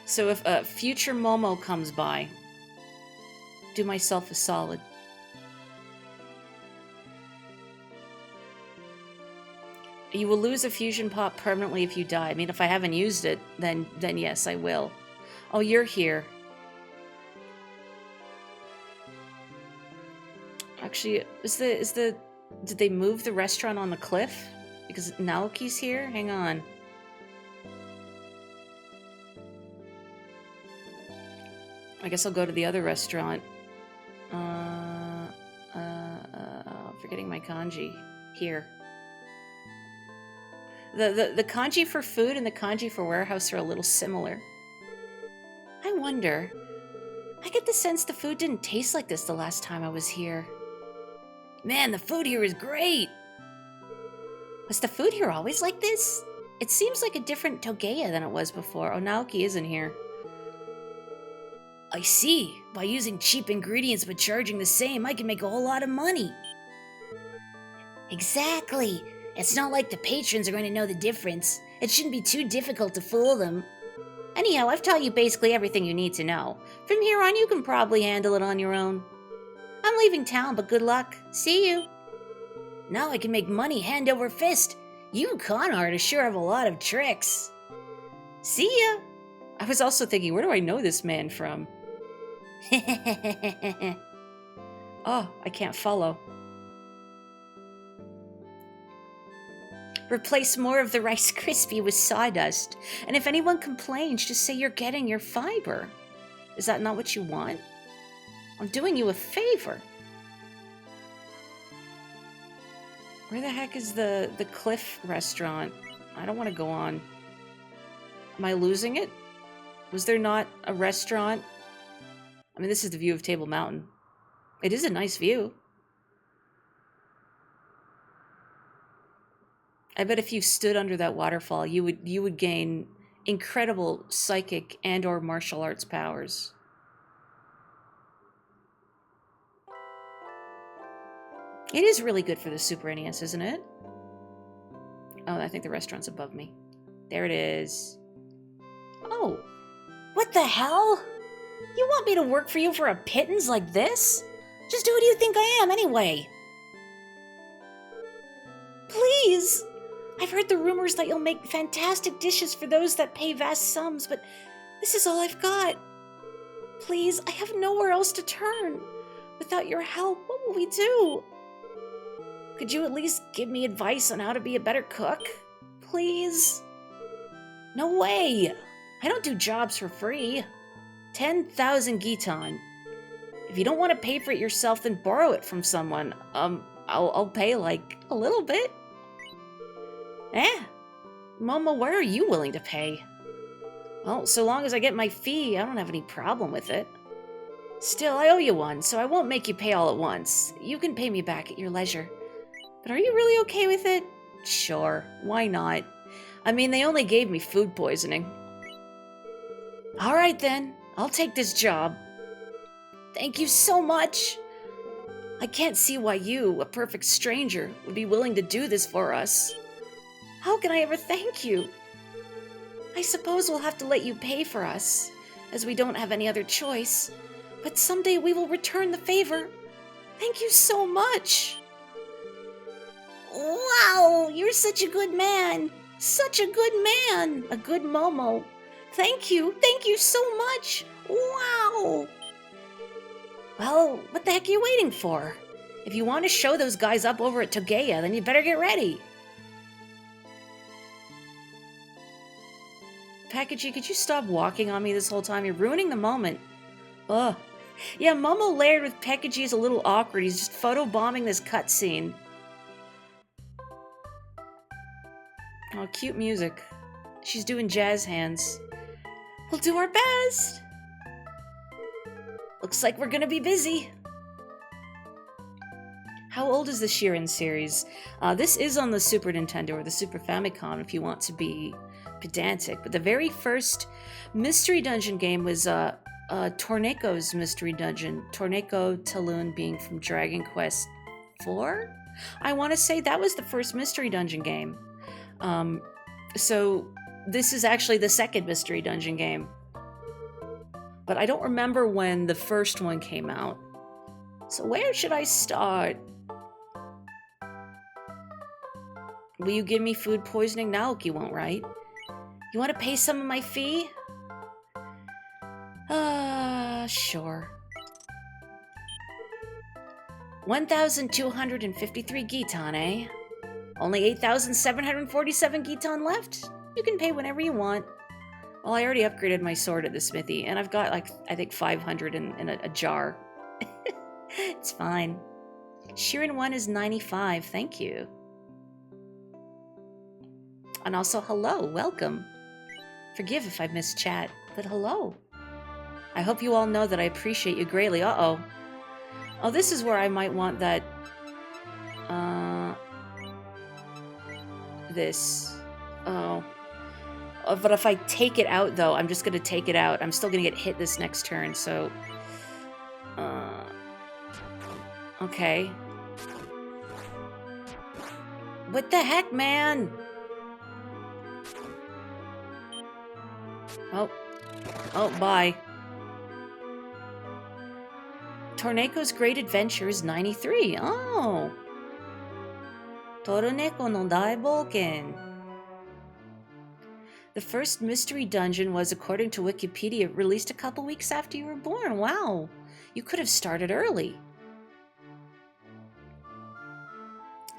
So if a future Momo comes by, do myself a solid. You will lose a fusion pot permanently if you die. I mean, if I haven't used it, then yes, I will. Oh, you're here. Actually, did they move the restaurant on the cliff? Because Naoki's here? Hang on. I guess I'll go to the other restaurant. Forgetting my kanji. Here. The kanji for food and the kanji for warehouse are a little similar. I wonder... I get the sense the food didn't taste like this the last time I was here. Man, the food here is great! Was the food here always like this? It seems like a different Togeya than it was before. Oh, Naoki isn't here. I see. By using cheap ingredients but charging the same, I can make a whole lot of money. Exactly. It's not like the patrons are going to know the difference. It shouldn't be too difficult to fool them. Anyhow, I've taught you basically everything you need to know. From here on, you can probably handle it on your own. I'm leaving town, but good luck. See you. Now I can make money hand over fist. You con artists sure have a lot of tricks. See ya. I was also thinking, where do I know this man from? Oh, I can't follow. Replace more of the Rice Krispie with sawdust. And if anyone complains, just say you're getting your fiber. Is that not what you want? I'm doing you a favor. Where the heck is the Cliff restaurant? I don't want to go on. Am I losing it? Was there not a restaurant? I mean, this is the view of Table Mountain. It is a nice view. I bet if you stood under that waterfall, you would gain incredible psychic and or martial arts powers. It is really good for the Super NES, isn't it? Oh, I think the restaurant's above me. There it is. Oh, What the hell? You want me to work for you for a pittance like this? Just who do you think I am, anyway? please! I've heard the rumors that you'll make fantastic dishes for those that pay vast sums, but this is all I've got. Please, I have nowhere else to turn. Without your help, what will we do? Could you at least give me advice on how to be a better cook? Please? No way! I don't do jobs for free. 10,000 Giton. If you don't want to pay for it yourself, then borrow it from someone. I'll pay, like, a little bit. Momo, where are you willing to pay? Well, so long as I get my fee, I don't have any problem with it. Still, I owe you one, so I won't make you pay all at once. You can pay me back at your leisure. But are you really okay with it? Sure, why not? I mean, they only gave me food poisoning. Alright then, I'll take this job. Thank you so much. I can't see why you, a perfect stranger, would be willing to do this for us. How can I ever thank you? I suppose we'll have to let you pay for us, as we don't have any other choice. But someday we will return the favor. Thank you so much. Wow, you're such a good man. Such a good man. A good Momo. Thank you so much. Wow. Well, what the heck are you waiting for? If you want to show those guys up over at Togeya, then you better get ready. Packagey, could you stop walking on me this whole time? You're ruining the moment. Ugh. Yeah, Momo layered with Packagey is a little awkward. He's just photobombing this cutscene. Oh, cute music. She's doing jazz hands. We'll do our best. Looks like we're gonna be busy. How old is the Shiren series? This is on the Super Nintendo or the Super Famicom if you want to be pedantic. But the very first Mystery Dungeon game was Torneko's Mystery Dungeon. Torneko Taloon being from Dragon Quest IV? I want to say that was the first Mystery Dungeon game. So this is actually the second Mystery Dungeon game. But I don't remember when the first one came out. So where should I start? Will you give me food poisoning? No, you won't, right? You want to pay some of my fee? Sure. 1,253 Gitan, eh? Only 8,747 Gitan left? You can pay whenever you want. Well, I already upgraded my sword at the smithy, and I've got, like, I think 500 in a jar. It's fine. Shiren 1 is 95, thank you. And also, hello, welcome. Forgive if I missed chat, but hello. I hope you all know that I appreciate you greatly. Uh-oh. Oh, this is where I might want that, this. Oh. But if I take it out, though, I'm just gonna take it out. I'm still gonna get hit this next turn, so... Okay. What the heck, man? Oh. Oh, bye. Torneko's Great Adventure is 93. Oh. Torneko no Daibouken. The first mystery dungeon was, according to Wikipedia, released a couple weeks after you were born. Wow. You could have started early.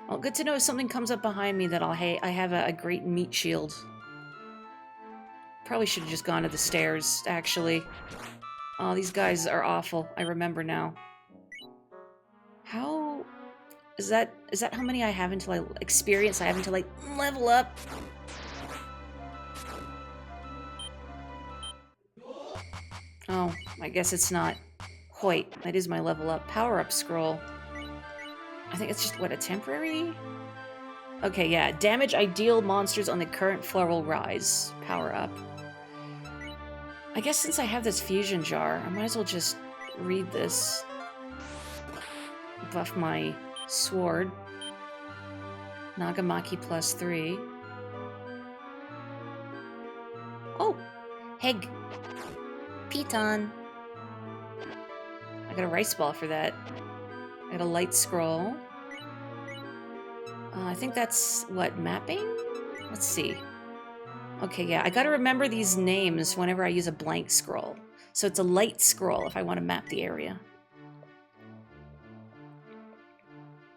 Well, good to know if something comes up behind me that I have a great meat shield. Probably should have just gone to the stairs, actually. Oh, these guys are awful. I remember now. How... Is that how many I have until I... Experience I have until I level up? Oh, I guess it's not. Wait, that is my level up. Power-up scroll. I think it's just, what, a temporary? Okay, yeah. Damage ideal monsters on the current floor will rise. Power up. I guess since I have this fusion jar, I might as well just read this. Buff my sword. Nagamaki +3. Oh! Heg. Piton. I got a rice ball for that. I got a light scroll. I think that's, what, mapping? Let's see. Okay, yeah, I gotta remember these names whenever I use a blank scroll. So it's a light scroll if I want to map the area.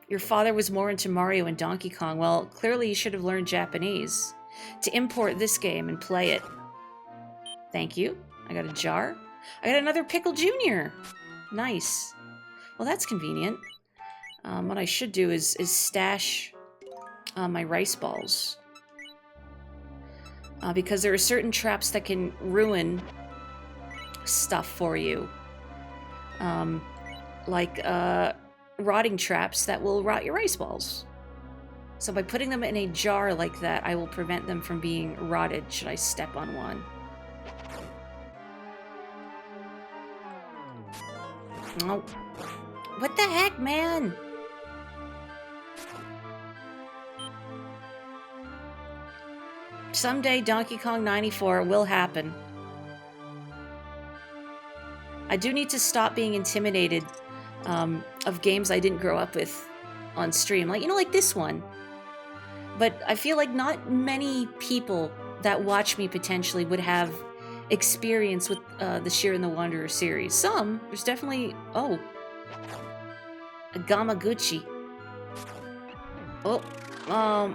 Your father was more into Mario and Donkey Kong. Well, clearly you should have learned Japanese to import this game and play it. Thank you. I got a jar. I got another Pickle Jr. Nice. Well, that's convenient. What I should do is stash my rice balls. Because there are certain traps that can ruin stuff for you. Like rotting traps that will rot your rice balls. So by putting them in a jar like that, I will prevent them from being rotted should I step on one. Oh, what the heck, man? Someday Donkey Kong 94 will happen. I do need to stop being intimidated of games I didn't grow up with on stream. Like, you know, like this one. But I feel like not many people that watch me potentially would have experience with the Shiren the Wanderer series. Some. There's definitely... Oh. A Gamaguchi. Oh.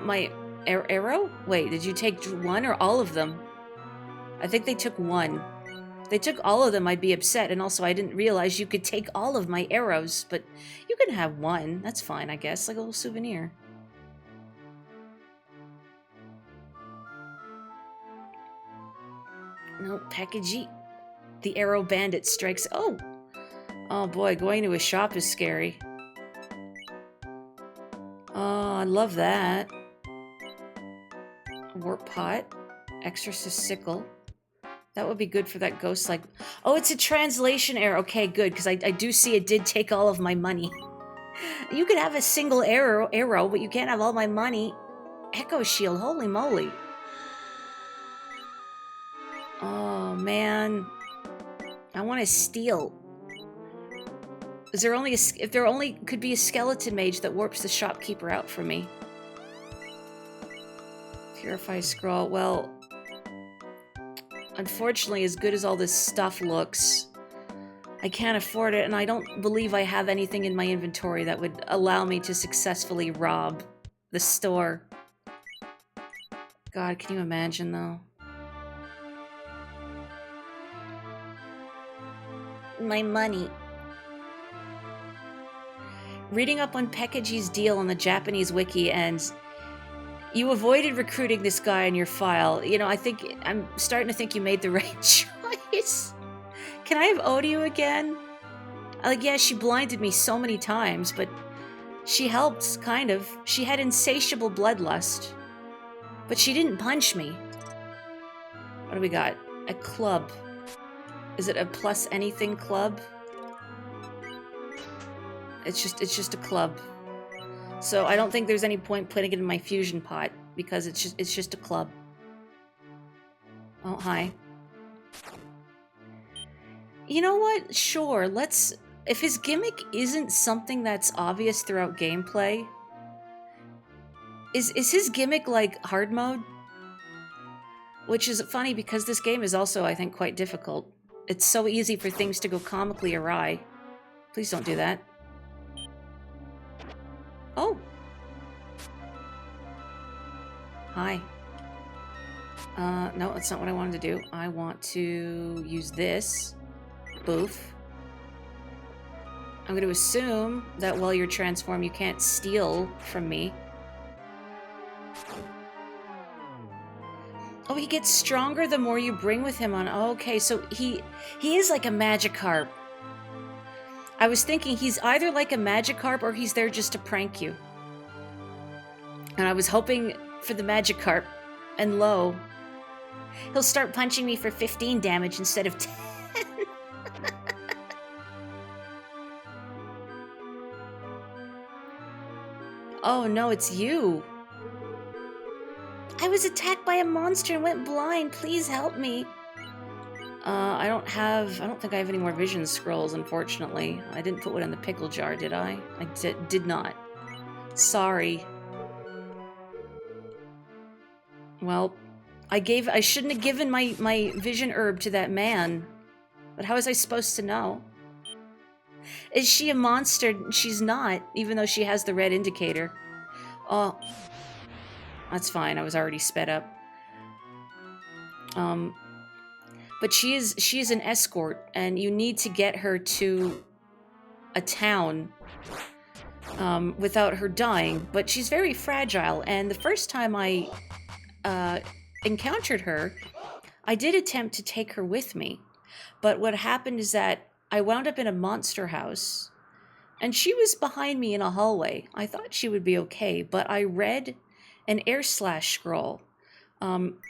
My arrow? Wait, did you take one or all of them? I think they took one. If they took all of them, I'd be upset. And also, I didn't realize you could take all of my arrows. But you can have one. That's fine, I guess. Like a little souvenir. No, packagey. The arrow bandit strikes. Oh! Oh boy, going to a shop is scary. Oh, I love that. Warp pot. Exorcist sickle. That would be good for that ghost, like... Oh, it's a translation error. Okay, good, because I do see it did take all of my money. You could have a single arrow, but you can't have all my money. Echo shield, holy moly. Oh, man. I want to steal. Is there only if there only could be a skeleton mage that warps the shopkeeper out for me? Purify scroll. Well, unfortunately, as good as all this stuff looks, I can't afford it, and I don't believe I have anything in my inventory that would allow me to successfully rob the store. God, can you imagine, though? My money. Reading up on Pekaji's deal on the Japanese wiki, and you avoided recruiting this guy in your file. You know, I'm starting to think you made the right choice. Can I have Odio again? Like, yeah, she blinded me so many times, but she helped, kind of. She had insatiable bloodlust. But she didn't punch me. What do we got? A club. Is it a plus anything club? It's just a club. So I don't think there's any point putting it in my fusion pot because it's just a club. Oh, hi. You know what? Sure, let's... If his gimmick isn't something that's obvious throughout gameplay... Is his gimmick, like, hard mode? Which is funny because this game is also, I think, quite difficult. It's so easy for things to go comically awry. Please don't do that. Oh! Hi. No, that's not what I wanted to do. I want to use this. Boof. I'm going to assume that while you're transformed, you can't steal from me. Oh, he gets stronger the more you bring with him on... Oh, okay, so he is like a Magikarp. I was thinking he's either like a Magikarp or he's there just to prank you. And I was hoping for the Magikarp. And lo, he'll start punching me for 15 damage instead of 10. Oh no, it's you. I was attacked by a monster and went blind. Please help me. I don't think I have any more vision scrolls, unfortunately. I didn't put one in the pickle jar, did I? I did not. Sorry. Well, I shouldn't have given my vision herb to that man. But how was I supposed to know? Is she a monster? She's not, even though she has the red indicator. Oh, that's fine. I was already sped up. But she is an escort, and you need to get her to a town without her dying. But she's very fragile, and the first time I encountered her, I did attempt to take her with me. But what happened is that I wound up in a monster house, and she was behind me in a hallway. I thought she would be okay, but I read an air slash scroll,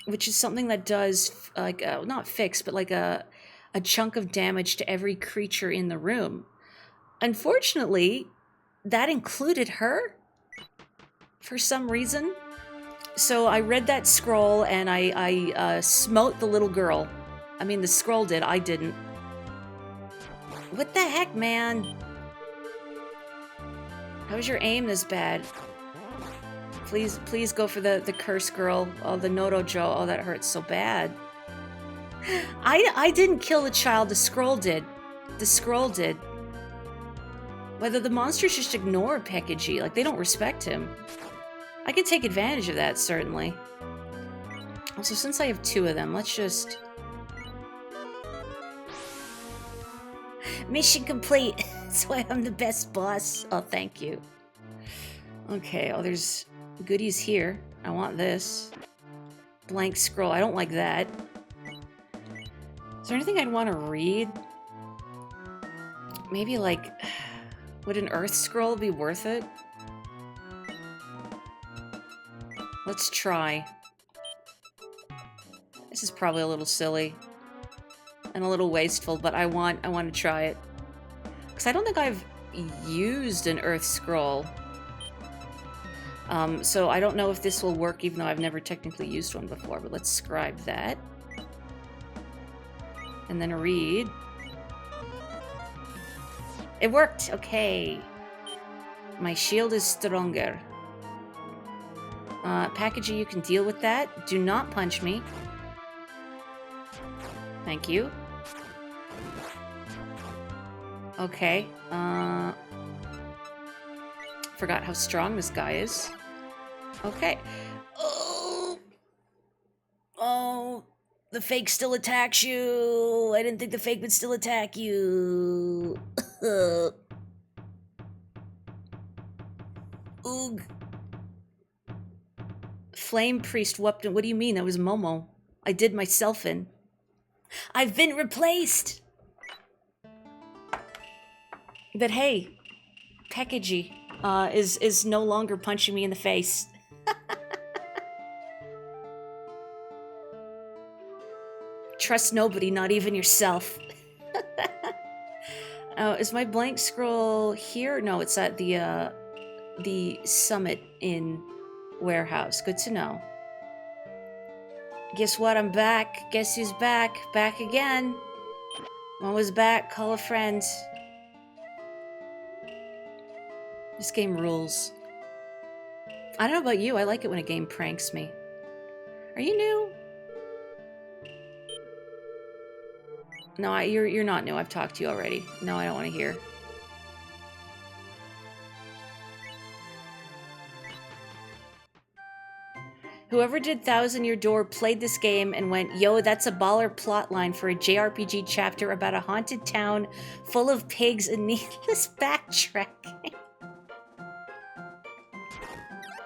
which is something that does, like, not fix, but like a chunk of damage to every creature in the room. unfortunately, that included her for some reason. So I read that scroll and I smote the little girl. I mean, the scroll did, I didn't. What the heck, man? How is your aim this bad? Please go for the curse girl. Oh, the Norojo. Oh, that hurts so bad. I didn't kill the child, the scroll did. The scroll did. Whether the monsters just ignore Pekiji, like they don't respect him. I can take advantage of that, certainly. Also, since I have 2 of them, let's just... Mission complete. That's why I'm the best boss. Oh, thank you. Okay, oh, there's goodies here. I want this. Blank scroll. I don't like that. Is there anything I'd want to read? Maybe, like... Would an earth scroll be worth it? Let's try. This is probably a little silly. And a little wasteful, but I want to try it. Because I don't think I've used an earth scroll. So I don't know if this will work, even though I've never technically used one before. But let's scribe that. And then read. It worked! Okay. My shield is stronger. Packaging, you can deal with that. Do not punch me. Thank you. Okay. Forgot how strong this guy is. Okay. Oh! Oh! The fake still attacks you! I didn't think the fake would still attack you! Oog. Flame Priest whooped him. What do you mean? That was Momo. I did myself in. I've been replaced! But hey, Pekiji is no longer punching me in the face. Trust nobody, not even yourself. Oh, is my blank scroll here? No, it's at the Summit Inn warehouse. Good to know. Guess what? I'm back. Guess who's back? Back again. Momo's back. Call a friend. This game rules. I don't know about you. I like it when a game pranks me. Are you new? No, you're not new. I've talked to you already. No, I don't want to hear. Whoever did Thousand Year Door played this game and went, yo, that's a baller plotline for a JRPG chapter about a haunted town full of pigs and needless backtracking.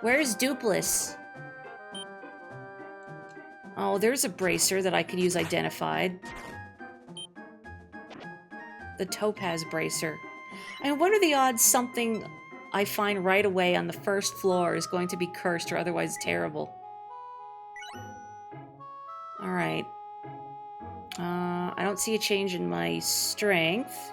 Where's Dupless? Oh, there's a bracer that I could use identified. The Topaz bracer. I mean, what are the odds something I find right away on the first floor is going to be cursed or otherwise terrible? Alright. I don't see a change in my strength.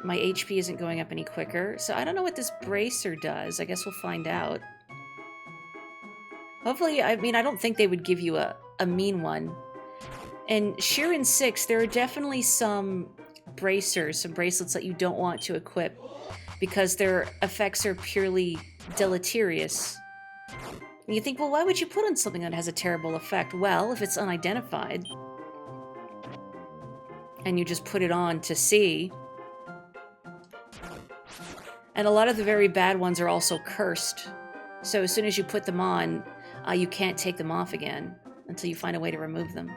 My HP isn't going up any quicker, so I don't know what this bracer does. I guess we'll find out. Hopefully, I mean, I don't think they would give you a mean one. In Shiren 6, there are definitely some bracers, some bracelets that you don't want to equip because their effects are purely deleterious. And you think, well, why would you put on something that has a terrible effect? Well, if it's unidentified, and you just put it on to see. And a lot of the very bad ones are also cursed. So as soon as you put them on, you can't take them off again until you find a way to remove them.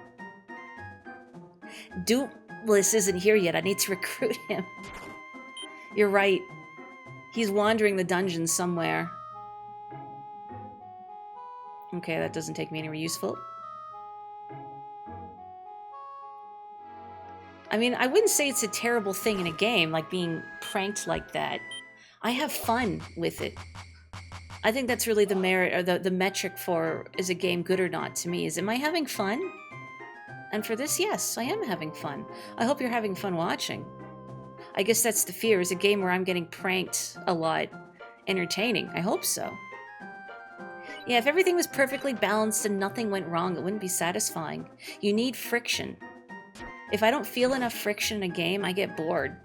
Dupless isn't here yet. I need to recruit him. You're right. He's wandering the dungeon somewhere. Okay, that doesn't take me anywhere useful. I mean, I wouldn't say it's a terrible thing in a game, like being pranked like that. I have fun with it. I think that's really the merit, or the metric for, is a game good or not to me, is am I having fun? And for this, yes, I am having fun. I hope you're having fun watching. I guess that's the fear, is a game where I'm getting pranked a lot. Entertaining. I hope so. Yeah, if everything was perfectly balanced and nothing went wrong, it wouldn't be satisfying. You need friction. If I don't feel enough friction in a game, I get bored.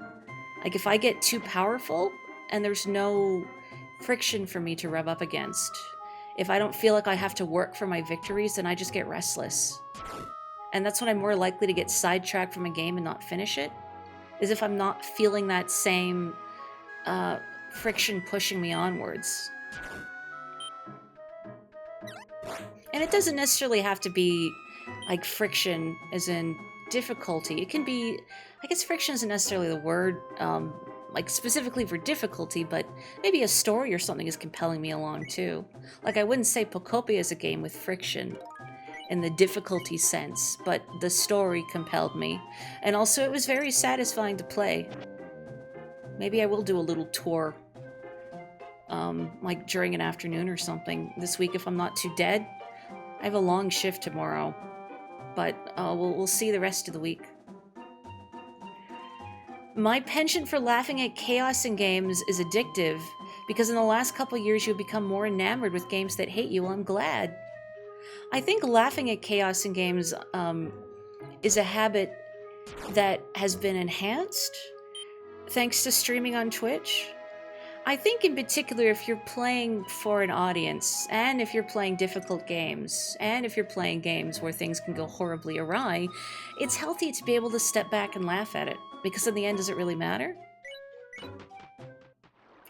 Like, if I get too powerful and there's no friction for me to rub up against, if I don't feel like I have to work for my victories, then I just get restless. And that's when I'm more likely to get sidetracked from a game and not finish it, is if I'm not feeling that same friction pushing me onwards. And it doesn't necessarily have to be like friction as in difficulty. It can be, I guess friction isn't necessarily the word, like specifically for difficulty, but maybe a story or something is compelling me along too. Like, I wouldn't say Pokopia is a game with friction in the difficulty sense, but the story compelled me. And also it was very satisfying to play. Maybe I will do a little tour, like during an afternoon or something this week if I'm not too dead. I have a long shift tomorrow, but we'll see the rest of the week. My penchant for laughing at chaos in games is addictive, because in the last couple years you've become more enamored with games that hate you. Well, I'm glad. I think laughing at chaos in games is a habit that has been enhanced thanks to streaming on Twitch. I think in particular, if you're playing for an audience, and if you're playing difficult games, and if you're playing games where things can go horribly awry, it's healthy to be able to step back and laugh at it, because in the end, does it really matter?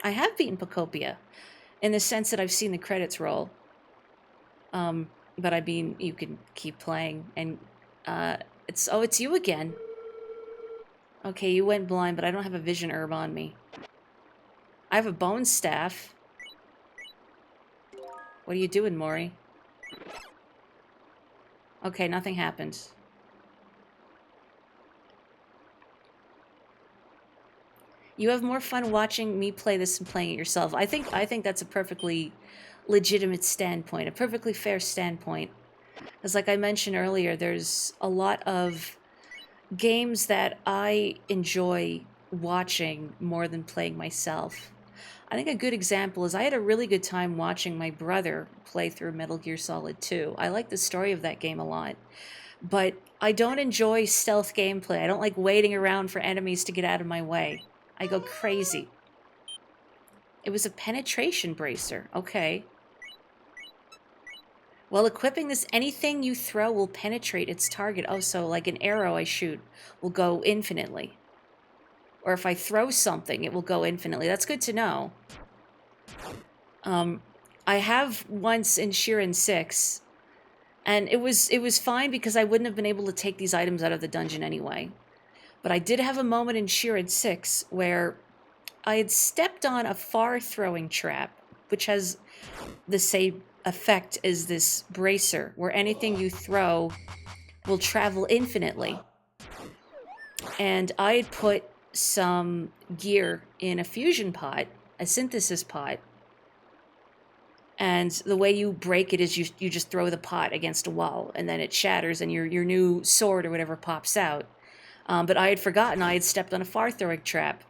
I have beaten Pokopia, in the sense that I've seen the credits roll. But I mean, you can keep playing, and it's you again. Okay, you went blind, but I don't have a vision herb on me. I have a bone staff. What are you doing, Mori? Okay, nothing happened. You have more fun watching me play this than playing it yourself. I think that's a perfectly legitimate standpoint, a perfectly fair standpoint. Because like I mentioned earlier, there's a lot of games that I enjoy watching more than playing myself. I think a good example is I had a really good time watching my brother play through Metal Gear Solid 2. I like the story of that game a lot, but I don't enjoy stealth gameplay. I don't like waiting around for enemies to get out of my way. I go crazy. It was a penetration bracer. Okay. While equipping this, anything you throw will penetrate its target. Oh, so like an arrow I shoot will go infinitely. Or if I throw something, it will go infinitely. That's good to know. I have once in Shiren 6, and it was fine because I wouldn't have been able to take these items out of the dungeon anyway. But I did have a moment in Shiren 6 where I had stepped on a far-throwing trap, which has the same effect as this bracer, where anything you throw will travel infinitely. And I had put some gear in a fusion pot, a synthesis pot, and the way you break it is you just throw the pot against a wall, and then it shatters, and your new sword or whatever pops out. But I had forgotten I had stepped on a far-throwing trap.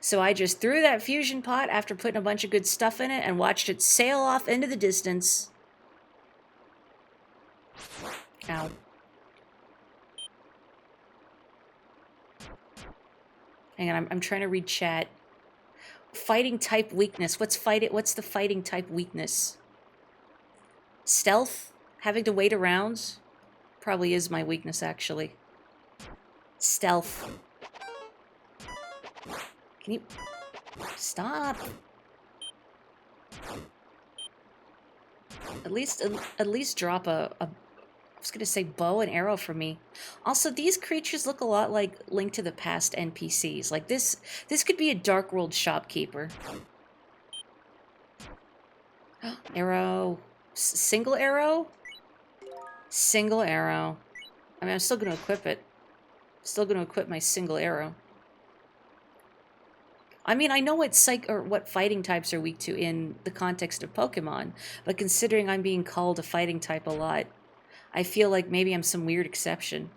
So I just threw that fusion pot after putting a bunch of good stuff in it and watched it sail off into the distance. Ow. Hang on, I'm trying to read chat. Fighting type weakness. What's the fighting type weakness? Stealth? Having to wait around? Probably is my weakness, actually. Stealth. Can you... Stop! At least drop I was gonna say bow and arrow for me. Also, these creatures look a lot like Link to the Past NPCs. Like this could be a Dark World shopkeeper. Arrow. Single arrow? Single arrow. I mean, I'm still gonna equip it. Still gonna equip my single arrow. I mean, I know what fighting types are weak to in the context of Pokemon, but considering I'm being called a fighting type a lot, I feel like maybe I'm some weird exception.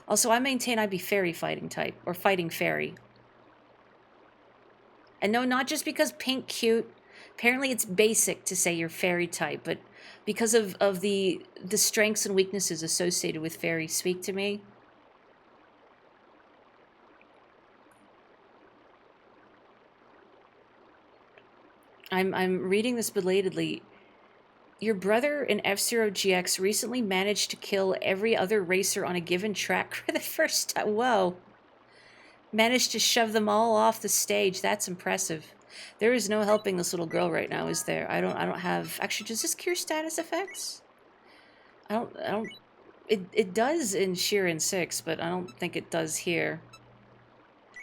Also, I maintain I'd be fairy fighting type, or fighting fairy. And no, not just because pink cute. Apparently it's basic to say you're fairy type, but because of the strengths and weaknesses associated with fairy speak to me. I'm reading this belatedly. Your brother in F-Zero GX recently managed to kill every other racer on a given track for the first time. Whoa. Managed to shove them all off the stage. That's impressive. There is no helping this little girl right now, is there? I don't have... Actually, does this cure status effects? I don't... It does in Shiren 6, but I don't think it does here.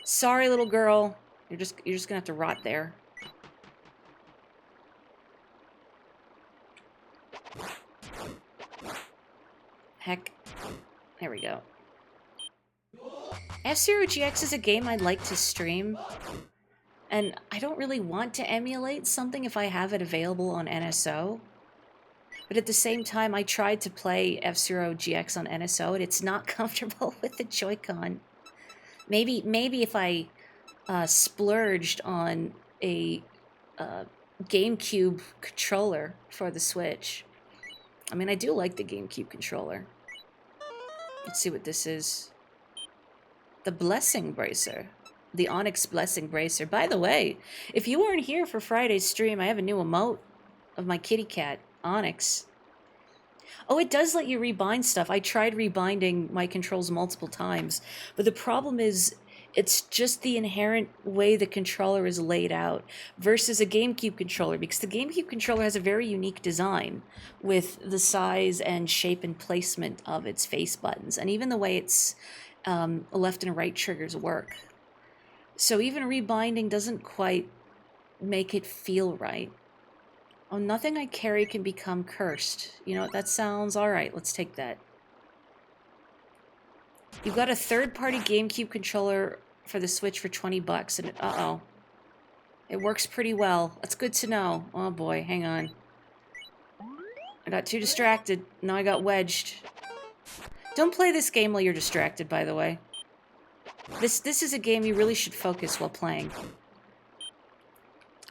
Sorry, little girl. You're just gonna have to rot there. Heck. There we go. F-Zero GX is a game I'd like to stream. And I don't really want to emulate something if I have it available on NSO. But at the same time, I tried to play F-Zero GX on NSO, and it's not comfortable with the Joy-Con. Maybe if I splurged on a GameCube controller for the Switch. I mean, I do like the GameCube controller. Let's see what this is. The Blessing Bracer. The Onyx Blessing Bracer. By the way, if you weren't here for Friday's stream, I have a new emote of my kitty cat, Onyx. Oh, it does let you rebind stuff. I tried rebinding my controls multiple times, but the problem is it's just the inherent way the controller is laid out versus a GameCube controller, because the GameCube controller has a very unique design with the size and shape and placement of its face buttons, and even the way its left and right triggers work. So even rebinding doesn't quite make it feel right. Oh, nothing I carry can become cursed. You know what, that sounds alright. Let's take that. You've got a third-party GameCube controller for the Switch for 20 bucks, and uh-oh. It works pretty well. That's good to know. Oh boy, hang on. I got too distracted. Now I got wedged. Don't play this game while you're distracted, by the way. This is a game you really should focus while playing.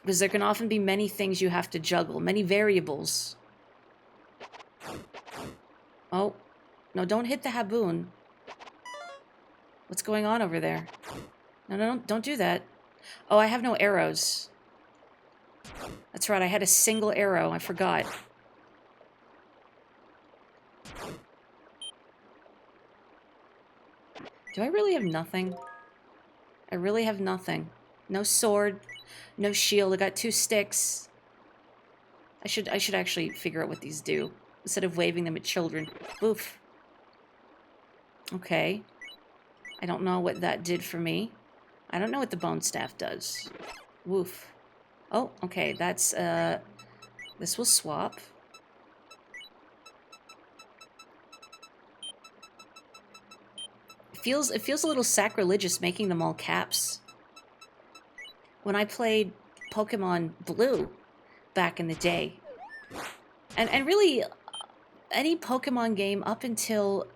Because there can often be many things you have to juggle, many variables. Oh, no, don't hit the Haboon. What's going on over there? No, don't do that. Oh, I have no arrows. That's right, I had a single arrow, I forgot. Do I really have nothing? I really have nothing. No sword, no shield. I got 2 sticks. I should actually figure out what these do instead of waving them at children. Oof. Okay. I don't know what that did for me. I don't know what the bone staff does. Woof. Oh, okay. That's this will swap. It feels a little sacrilegious making them all caps. When I played Pokemon Blue back in the day, and really any Pokemon game up until,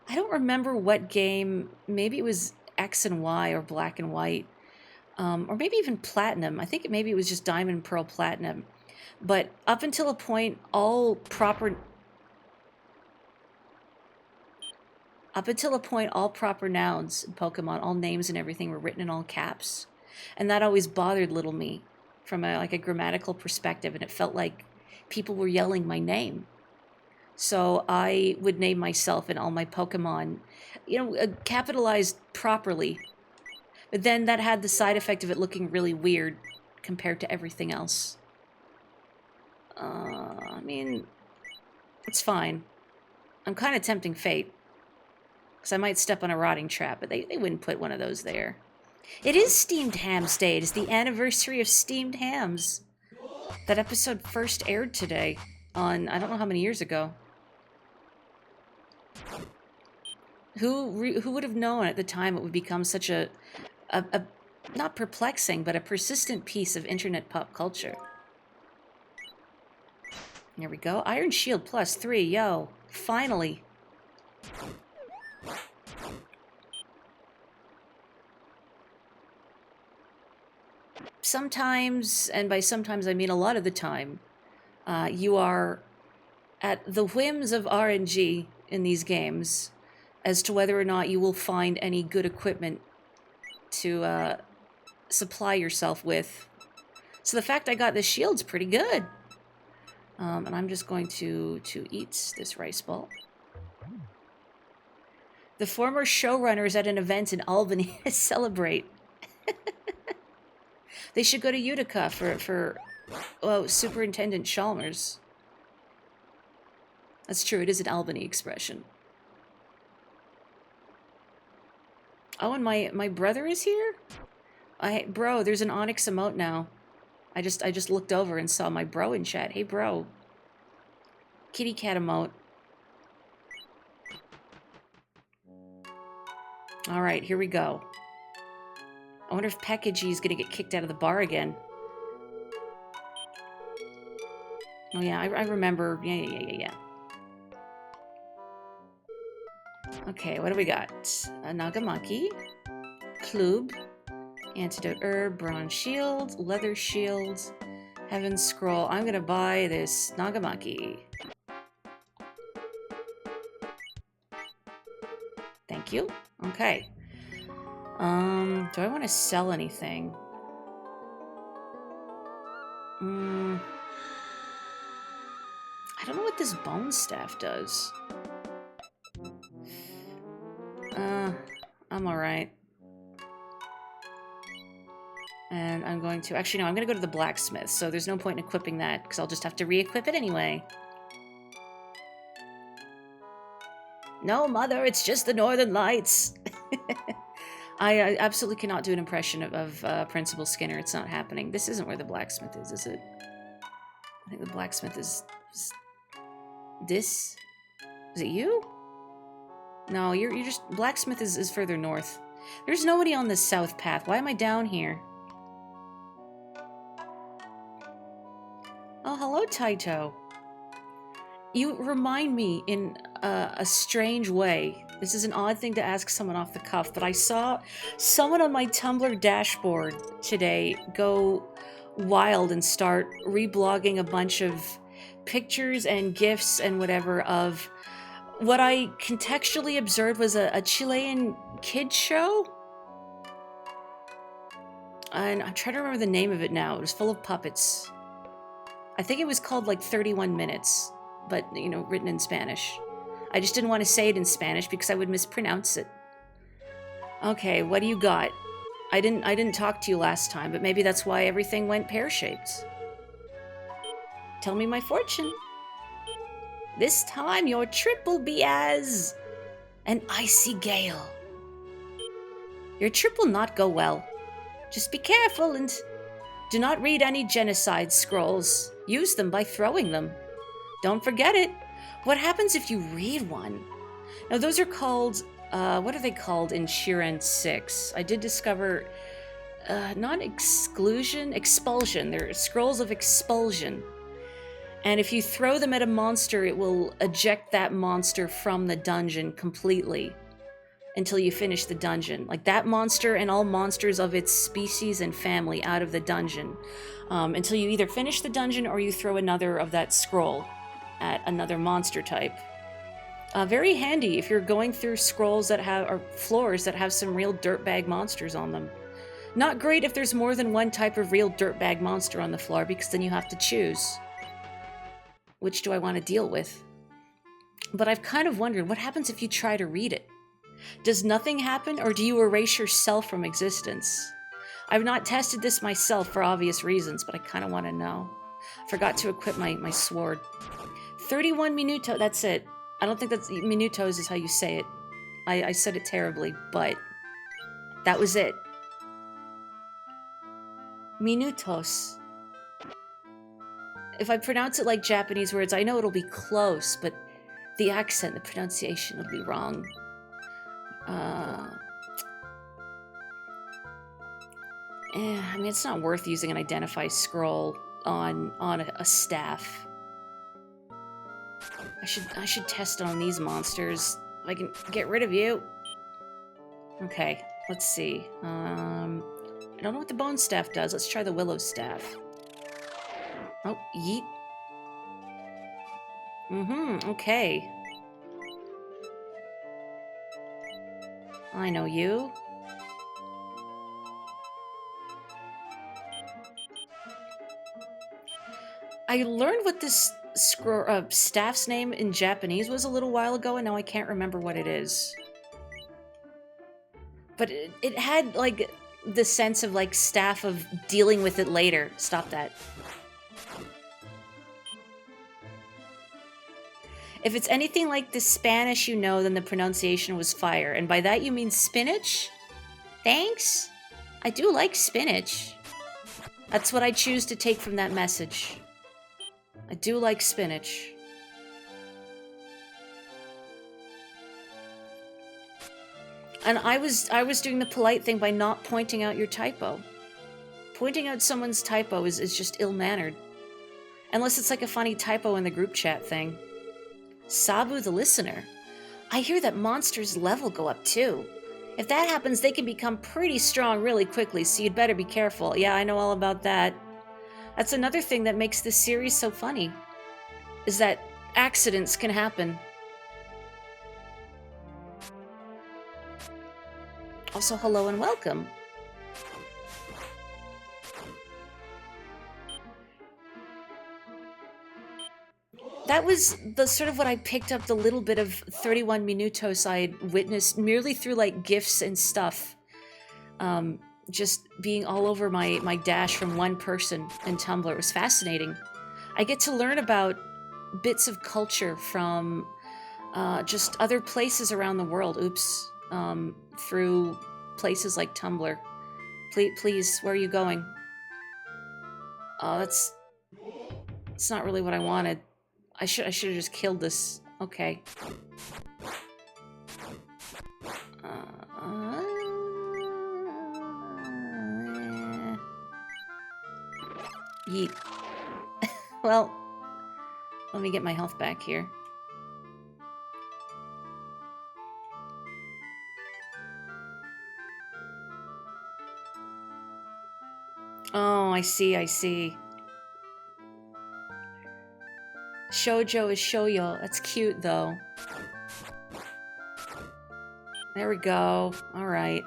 I don't remember what game, maybe it was X and Y or Black and White, or maybe even Platinum. I think maybe it was just Diamond and Pearl Platinum. But up until a point, all proper nouns in Pokemon, all names and everything were written in all caps. And that always bothered little me from a grammatical perspective, and it felt like people were yelling my name. So I would name myself and all my Pokemon, capitalized properly. But then that had the side effect of it looking really weird compared to everything else. I mean, it's fine. I'm kind of tempting fate. Because I might step on a rotting trap, but they wouldn't put one of those there. It is Steamed Hams Day. It is the anniversary of Steamed Hams. That episode first aired today on, I don't know how many years ago. Who would have known at the time it would become such a not perplexing, but a persistent piece of internet pop culture. Here we go. Iron Shield +3, yo. Finally. Sometimes, and by sometimes I mean a lot of the time, you are at the whims of RNG in these games as to whether or not you will find any good equipment to supply yourself with. So the fact I got this shield's pretty good. And I'm just going to eat this rice ball. The former showrunners at an event in Albany to celebrate. They should go to Utica for Superintendent Chalmers. That's true, it is an Albany expression. Oh, and my brother is here? Bro, there's an Onyx emote now. I just looked over and saw my bro in chat. Hey, bro. Kitty cat emote. Alright, here we go. I wonder if Pekkagy is gonna get kicked out of the bar again. Oh yeah, I remember. Yeah. Okay, what do we got? A Nagamaki. Klub. Antidote herb, bronze shield, leather shield, heaven's scroll. I'm gonna buy this Nagamaki. Thank you. Okay. Do I want to sell anything? I don't know what this bone staff does. I'm alright. And I'm going to... Actually, no, I'm going to go to the blacksmith, so there's no point in equipping that, because I'll just have to re-equip it anyway. No, Mother, it's just the Northern Lights. I absolutely cannot do an impression of Principal Skinner. It's not happening. This isn't where the blacksmith is it? I think the blacksmith is this? Is it you? No, you're just... Blacksmith is further north. There's nobody on the south path. Why am I down here? Oh, hello, Taito. You remind me in a strange way. This is an odd thing to ask someone off the cuff, but I saw someone on my Tumblr dashboard today go wild and start reblogging a bunch of pictures and GIFs and whatever of what I contextually observed was a Chilean kids show. And I'm trying to remember the name of it now. It was full of puppets. I think it was called like 31 Minutes, but, you know, written in Spanish. I just didn't want to say it in Spanish because I would mispronounce it. Okay, what do you got? I didn't talk to you last time, but maybe that's why everything went pear-shaped. Tell me my fortune. This time your trip will be as an icy gale. Your trip will not go well. Just be careful and do not read any genocide scrolls. Use them by throwing them. Don't forget it. What happens if you read one? Now, those are called, what are they called in Shiren 6? I did discover, not exclusion, expulsion. They're scrolls of expulsion. And if you throw them at a monster, it will eject that monster from the dungeon completely until you finish the dungeon. Like that monster and all monsters of its species and family out of the dungeon. Until you either finish the dungeon or you throw another of that scroll at another monster type. Very handy if you're going through scrolls that have, or floors that have some real dirtbag monsters on them. Not great if there's more than one type of real dirtbag monster on the floor, because then you have to choose. Which do I want to deal with? But I've kind of wondered, what happens if you try to read it? Does nothing happen, or do you erase yourself from existence? I've not tested this myself for obvious reasons, but I kind of want to know. Forgot to equip my sword. 31 minuto, that's it. I don't think that's... Minutos is how you say it. I said it terribly, but that was it. Minutos. If I pronounce it like Japanese words, I know it'll be close, but the accent, the pronunciation will be wrong. I mean, it's not worth using an identify scroll on a staff. I should test it on these monsters. I can get rid of you. Okay, let's see. I don't know what the bone staff does. Let's try the willow staff. Oh, yeet. Okay. I know you. I learned what this staff's name in Japanese was a little while ago, and now I can't remember what it is. But it had, like, the sense of, like, staff of dealing with it later. Stop that. If it's anything like the Spanish you know, then the pronunciation was fire. And by that you mean spinach? Thanks. I do like spinach. That's what I choose to take from that message. I do like spinach. And I was doing the polite thing by not pointing out your typo. Pointing out someone's typo is just ill-mannered. Unless it's like a funny typo in the group chat thing. Sabu the listener. I hear that monsters' level go up too. If that happens, they can become pretty strong really quickly, so you'd better be careful. Yeah, I know all about that. That's another thing that makes this series so funny, is that accidents can happen. Also, hello and welcome. That was the sort of what I picked up the little bit of 31 Minutos I had witnessed merely through like GIFs and stuff. Just being all over my dash from one person in Tumblr. It was fascinating. I get to learn about bits of culture from just other places around the world. Oops. Through places like Tumblr. Please, where are you going? Oh, that's not really what I wanted. I should have just killed this. Okay. Yeet. Well, let me get my health back here. Oh, I see, I see. Shoujo is shoujo. That's cute, though. There we go. Alright.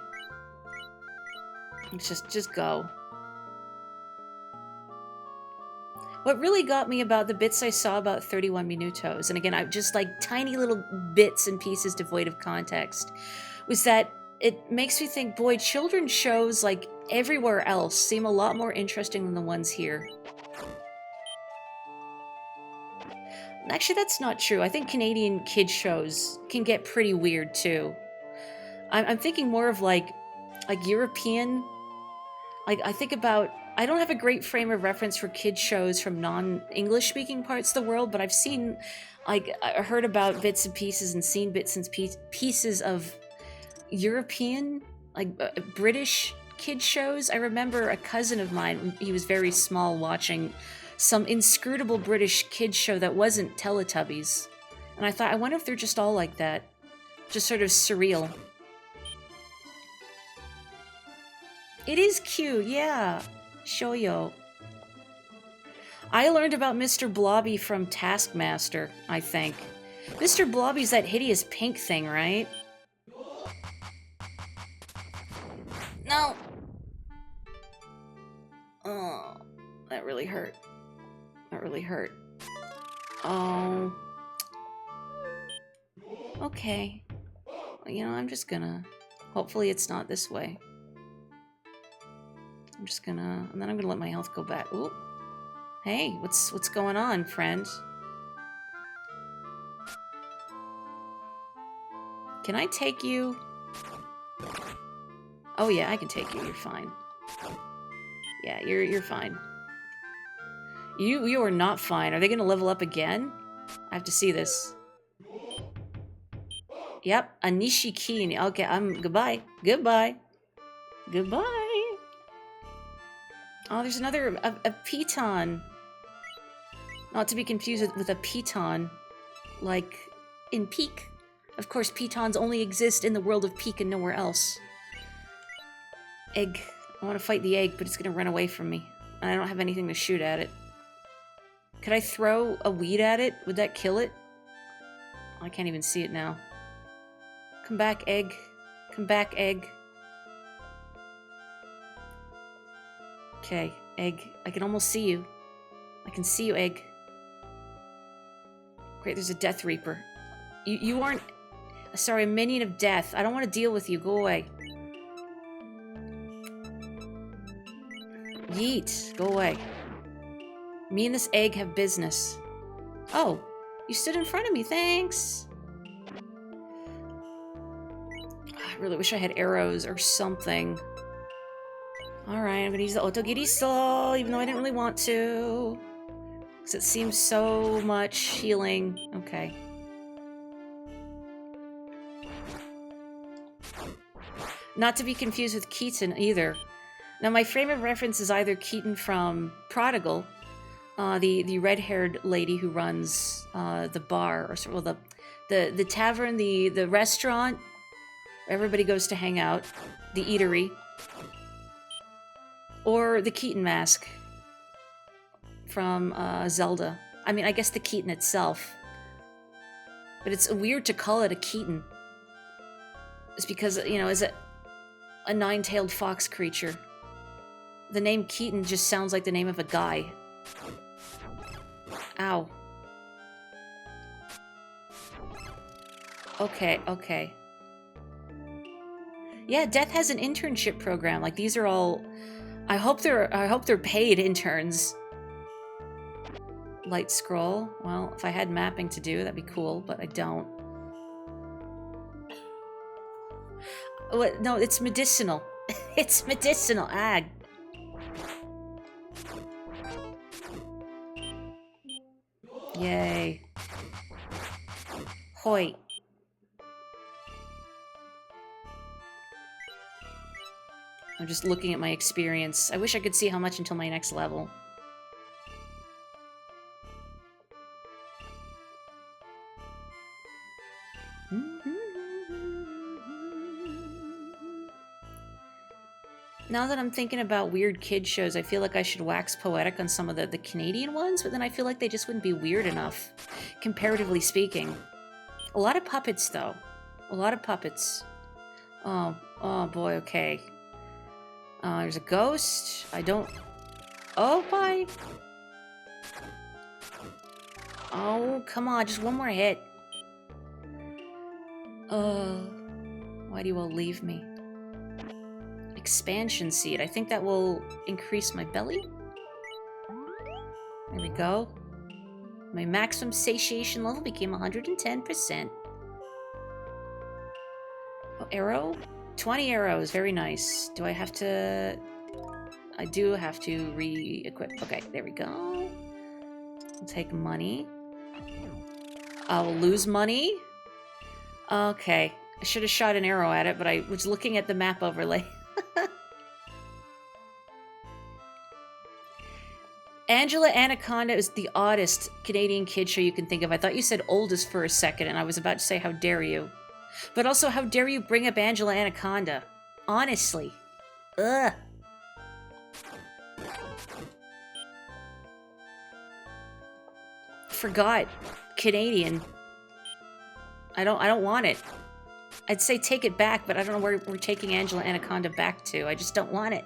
Let's just go. What really got me about the bits I saw about 31 Minutos, and again, I just like tiny little bits and pieces devoid of context, was that it makes me think, boy, children's shows, like everywhere else, seem a lot more interesting than the ones here. Actually, that's not true. I think Canadian kids shows can get pretty weird, too. I'm thinking more of, like European... Like, I think about... I don't have a great frame of reference for kids shows from non-English-speaking parts of the world, but I've seen... Like, I heard about bits and pieces and seen bits and pieces of European, like, British kids shows. I remember a cousin of mine, he was very small, watching some inscrutable British kids show that wasn't Teletubbies. And I thought, I wonder if they're just all like that. Just sort of surreal. It is cute, yeah. Shoujo. I learned about Mr. Blobby from Taskmaster, I think. Mr. Blobby's that hideous pink thing, right? No! Oh, that really hurt. That really hurt. Oh. Okay. Well, you know, I'm just gonna... Hopefully it's not this way. I'm just gonna... And then I'm gonna let my health go back. Ooh. Hey, what's going on, friend? Can I take you? Oh yeah, I can take you. You're fine. Yeah, you're fine. You are not fine. Are they gonna level up again? I have to see this. Yep, Anishi Keen. Okay, goodbye. Goodbye. Goodbye. Oh, there's another a piton. Not to be confused with a piton, like in peak. Of course, pitons only exist in the world of Peak and nowhere else. Egg. I want to fight the egg, but it's going to run away from me. And I don't have anything to shoot at it. Could I throw a weed at it? Would that kill it? I can't even see it now. Come back, egg. Come back, egg. Okay, egg. I can almost see you. I can see you, egg. Great, there's a Death Reaper. You aren't... Sorry, a minion of death. I don't want to deal with you. Go away. Yeet. Go away. Me and this egg have business. Oh, you stood in front of me. Thanks. I really wish I had arrows or something. Alright, I'm gonna use the Otogiriso, even though I didn't really want to. Because it seems so much healing. Okay. Not to be confused with Keaton either. Now, my frame of reference is either Keaton from Prodigal, the red-haired lady who runs the bar, or well, the tavern, the restaurant where everybody goes to hang out, the eatery, or the Keaton mask from Zelda. I mean, I guess the Keaton itself. But it's weird to call it a Keaton. It's because, you know, is it a nine-tailed fox creature? The name Keaton just sounds like the name of a guy. Ow. Okay, okay. Yeah, Death has an internship program. Like, these are all... I hope they're paid interns. Light scroll. Well, if I had mapping to do, that'd be cool, but I don't. What? No, it's medicinal. It's medicinal. Ag. Yay. Hoi. I'm just looking at my experience. I wish I could see how much until my next level. Now that I'm thinking about weird kid shows, I feel like I should wax poetic on some of the Canadian ones, but then I feel like they just wouldn't be weird enough, comparatively speaking. A lot of puppets, though. A lot of puppets. Oh boy, okay. There's a ghost. I don't... Oh, bye. Oh, come on, just one more hit. Why do you all leave me? Expansion seed. I think that will increase my belly. There we go. My maximum satiation level became 110%. Oh, arrow? 20 arrows. Very nice. Do I have to... I do have to re-equip. Okay, there we go. I'll take money. I will lose money. Okay. I should have shot an arrow at it, but I was looking at the map overlay. Angela Anaconda is the oddest Canadian kid show you can think of. I thought you said oldest for a second, and I was about to say, how dare you. But also, how dare you bring up Angela Anaconda? Honestly. Ugh. Forgot. Canadian. I don't want it. I'd say take it back, but I don't know where we're taking Angela Anaconda back to. I just don't want it.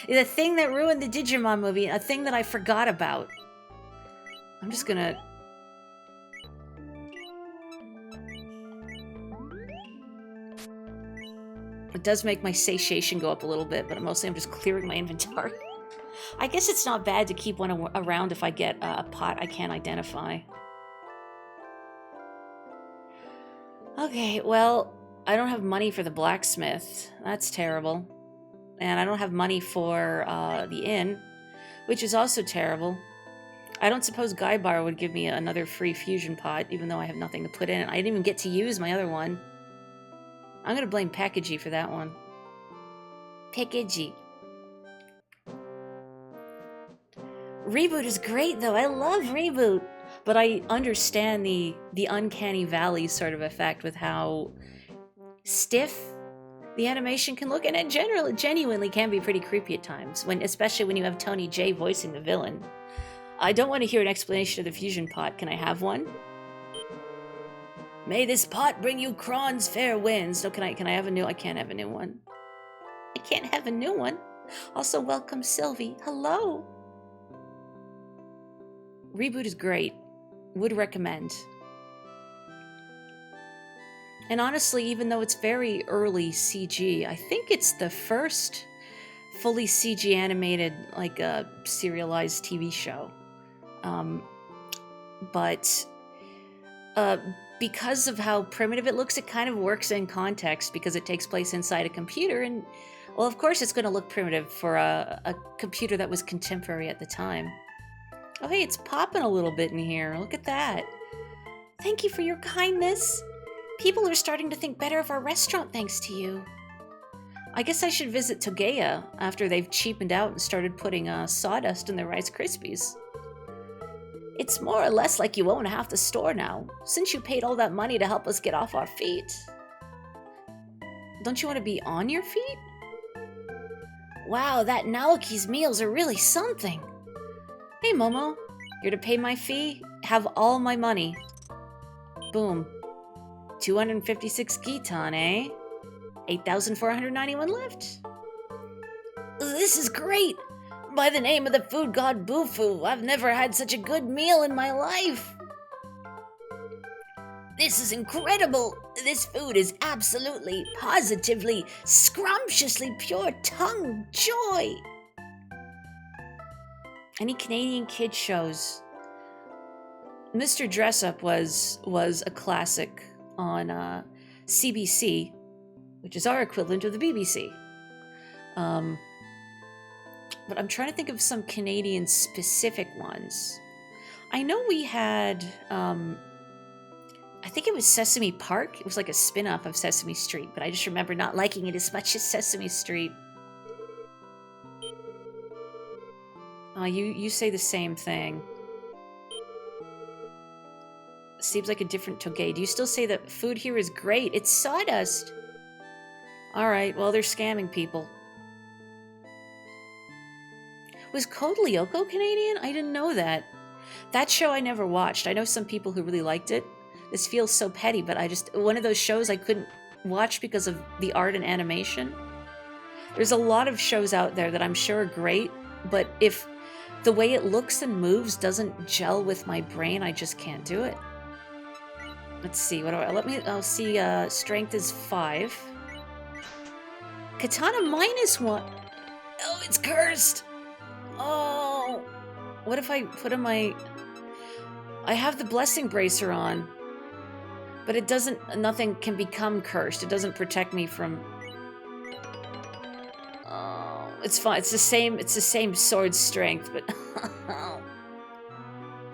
The thing that ruined the Digimon movie, a thing that I forgot about. I'm just gonna... It does make my satiation go up a little bit, but mostly I'm just clearing my inventory. I guess it's not bad to keep one around if I get a pot I can't identify. Okay, well, I don't have money for the blacksmith. That's terrible. And I don't have money for the inn, which is also terrible. I don't suppose Guy Bar would give me another free fusion pot, even though I have nothing to put in it. I didn't even get to use my other one. I'm gonna blame Packagey for that one. Packagey. Reboot is great, though. I love Reboot. But I understand the uncanny valley sort of effect with how stiff the animation can look, and in general, it genuinely can be pretty creepy at times, especially when you have Tony J voicing the villain. I don't want to hear an explanation of the fusion pot. Can I have one? May this pot bring you Kron's fair winds. No, can I have a new? I can't have a new one. I can't have a new one. Also, welcome Sylvie. Hello. Reboot is great. Would recommend. And honestly, even though it's very early CG, I think it's the first fully CG animated, like a serialized TV show. But because of how primitive it looks, it kind of works in context because it takes place inside a computer. And, well, of course it's going to look primitive for a computer that was contemporary at the time. Oh, hey, it's popping a little bit in here. Look at that. Thank you for your kindness. People are starting to think better of our restaurant thanks to you. I guess I should visit Togeya after they've cheapened out and started putting sawdust in their Rice Krispies. It's more or less like you own half the store now, since you paid all that money to help us get off our feet. Don't you want to be on your feet? Wow, that Naoki's meals are really something. Hey, Momo, you're to pay my fee? Have all my money. Boom. 256 Gitan, eh? 8,491 left. This is great! By the name of the food god Bufu, I've never had such a good meal in my life! This is incredible! This food is absolutely, positively, scrumptiously pure tongue joy! Any Canadian kid shows? Mr. Dressup was a classic on CBC, which is our equivalent of the BBC. But I'm trying to think of some Canadian specific ones. I know we had, I think it was Sesame Park. It was like a spin-off of Sesame Street, but I just remember not liking it as much as Sesame Street. You say the same thing. Seems like a different Toge. Do you still say that food here is great? It's sawdust. Alright, well, they're scamming people. Was Code Lyoko Canadian? I didn't know that. That show I never watched. I know some people who really liked it. This feels so petty, but one of those shows I couldn't watch because of the art and animation. There's a lot of shows out there that I'm sure are great, but if the way it looks and moves doesn't gel with my brain, I just can't do it. Let's see, I'll see, strength is 5. Katana -1. Oh, it's cursed! Oh! What if I put on I have the blessing bracer on, but nothing can become cursed. It doesn't protect me from... Oh, it's fine. It's the same sword strength, but...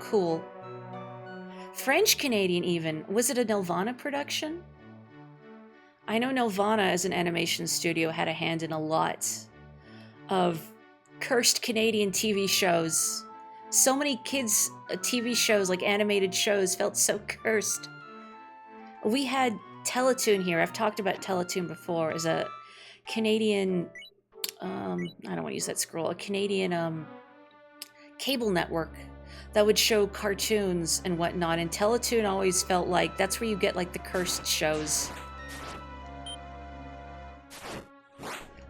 Cool. French-Canadian even. Was it a Nelvana production? I know Nelvana as an animation studio had a hand in a lot of cursed Canadian TV shows. So many kids' TV shows, like animated shows, felt so cursed. We had Teletoon here. I've talked about Teletoon before as a Canadian... I don't want to use that scroll. A Canadian cable network that would show cartoons and whatnot, and Teletoon always felt like that's where you get like the cursed shows.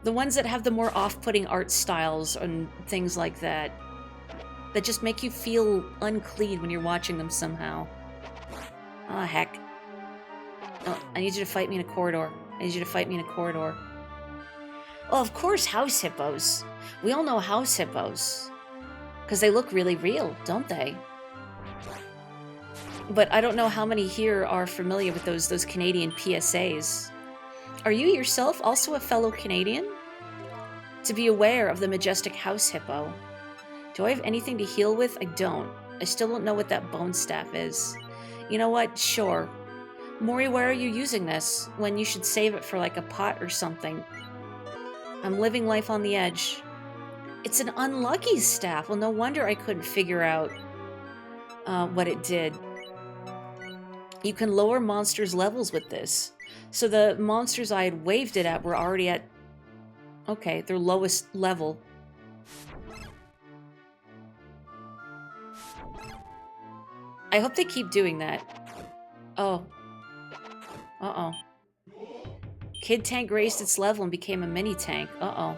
The ones that have the more off-putting art styles and things like that, that just make you feel unclean when you're watching them somehow. Ah, heck. Oh, I need you to fight me in a corridor. I need you to fight me in a corridor. Oh, of course, house hippos. We all know house hippos. Because they look really real, don't they? But I don't know how many here are familiar with those Canadian PSAs. Are you yourself also a fellow Canadian? To be aware of the majestic house hippo. Do I have anything to heal with? I don't. I still don't know what that bone staff is. You know what? Sure. Mori, why are you using this when you should save it for like a pot or something? I'm living life on the edge. It's an unlucky staff. Well, no wonder I couldn't figure out what it did. You can lower monsters' levels with this. So the monsters I had waved it at were already at, okay, their lowest level. I hope they keep doing that. Oh. Uh-oh. Kid Tank raised its level and became a mini tank. Uh-oh.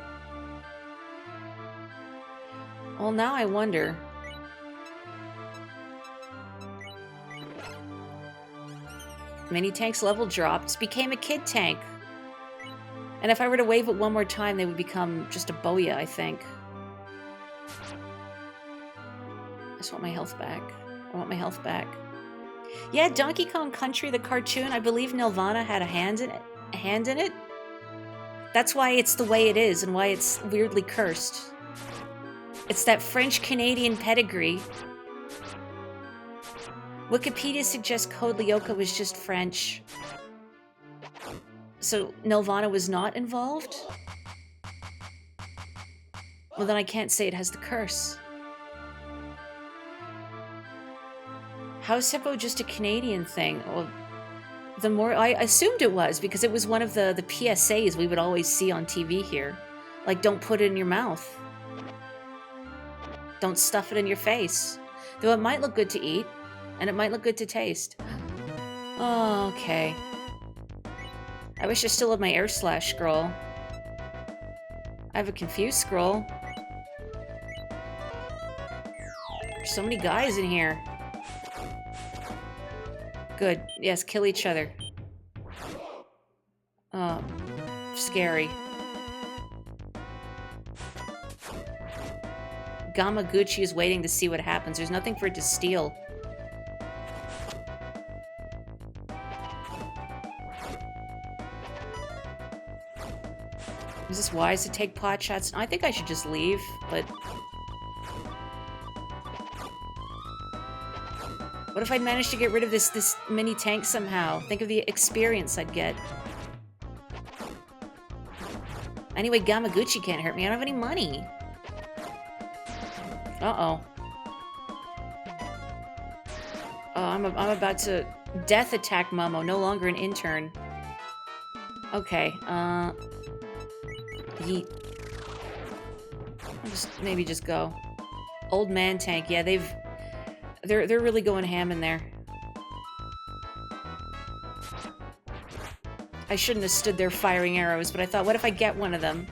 Well, now I wonder. Mini Tank's level dropped, became a Kid Tank. And if I were to wave it one more time, they would become just a Boya, I think. I just want my health back. I want my health back. Yeah, Donkey Kong Country, the cartoon, I believe Nelvana had a hand in it. That's why it's the way it is and why it's weirdly cursed. It's that French-Canadian pedigree. Wikipedia suggests Code Lyoko was just French. So Nelvana was not involved? Well, then I can't say it has the curse. How is Hippo just a Canadian thing? Well, the more I assumed it was because it was one of the PSAs we would always see on TV here. Like, don't put it in your mouth. Don't stuff it in your face. Though it might look good to eat, and it might look good to taste. Oh, okay. I wish I still had my air slash scroll. I have a confused scroll. There's so many guys in here. Good. Yes, kill each other. Oh, scary. Gamaguchi is waiting to see what happens. There's nothing for it to steal. Is this wise to take pot shots? I think I should just leave, but... What if I managed to get rid of this mini tank somehow? Think of the experience I'd get. Anyway, Gamaguchi can't hurt me. I don't have any money. Uh-oh. I'm about to death attack Momo, no longer an intern. Okay, yeet. I'll maybe just go. Old man tank, yeah, they're really going ham in there. I shouldn't have stood there firing arrows, but I thought, what if I get one of them?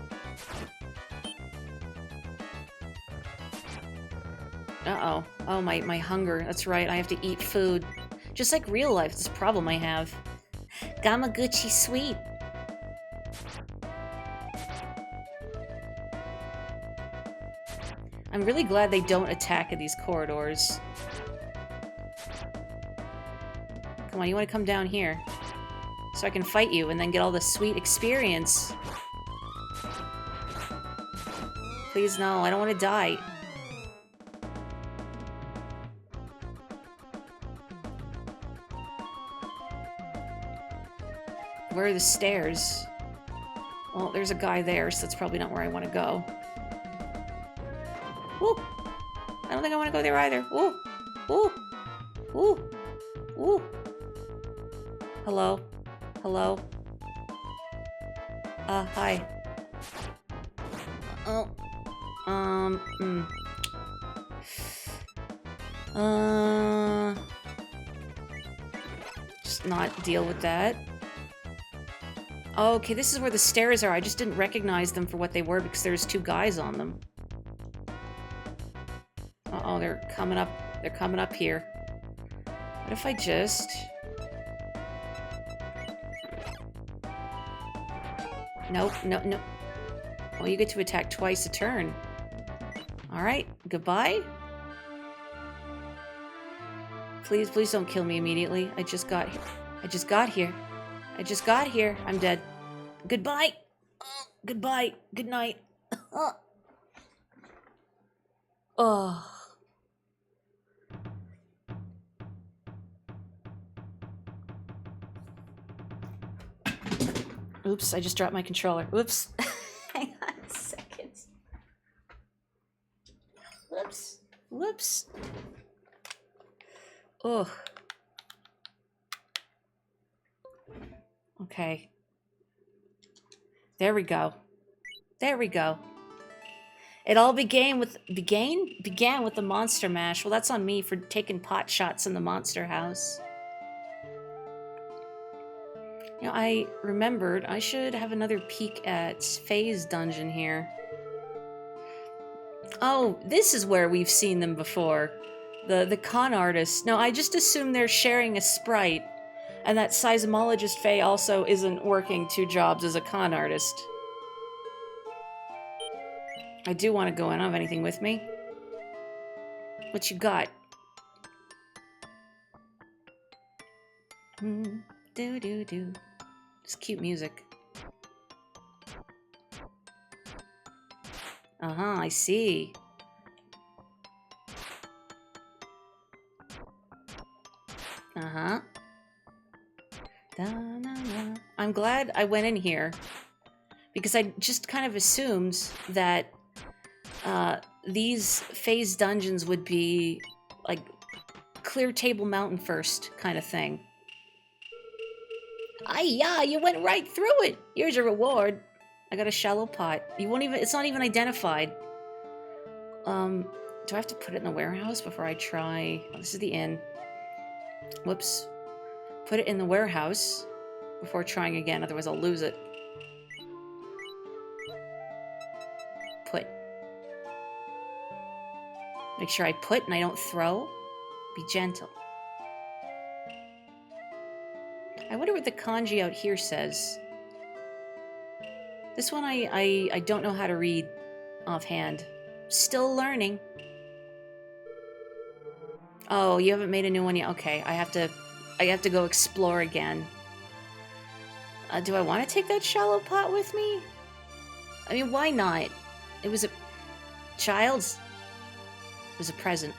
Uh-oh. Oh, my hunger. That's right, I have to eat food. Just like real life, it's a problem I have. Gamaguchi sweet. I'm really glad they don't attack in these corridors. Come on, you want to come down here? So I can fight you and then get all the sweet experience. Please, no, I don't want to die. Where are the stairs? Well, there's a guy there, so that's probably not where I want to go. Woo! I don't think I want to go there either. Woo! Woo! Woo! Woo! Hello? Hello? Hi. Oh. Just not deal with that. Okay, this is where the stairs are. I just didn't recognize them for what they were because there's two guys on them. Uh-oh, they're coming up. They're coming up here. What if I just... Nope, no. Well, you get to attack twice a turn. Alright, goodbye. Please don't kill me immediately. I just got here. I just got here. I'm dead. Goodbye. Oh, goodbye. Good night. Oh. Oops, I just dropped my controller. Oops. Hang on a second. Whoops. Ugh. Okay. There we go. There we go. It all began with the monster mash. Well, that's on me for taking pot shots in the monster house. You know, I remembered I should have another peek at Faye's dungeon here. Oh, this is where we've seen them before. The con artists. No, I just assume they're sharing a sprite, and that seismologist Faye also isn't working 2 jobs as a con artist. I do want to go in. I don't have anything with me. What you got? Do. Just cute music. Uh-huh, I see. Uh-huh. I'm glad I went in here, because I just kind of assumed that these phase dungeons would be like clear Table Mountain first kind of thing. Yeah, you went right through it. Here's your reward. I got a shallow pot. You won't even, it's not even identified. Do I have to put it in the warehouse before I try? Oh, this is the inn. Whoops. Put it in the warehouse before trying again, otherwise I'll lose it. Put. Make sure I put and I don't throw. Be gentle. I wonder what the kanji out here says. This one I don't know how to read offhand. Still learning. Oh, you haven't made a new one yet? Okay, I have to go explore again. Do I want to take that shallow pot with me? I mean, why not? It was a child's. It was a present.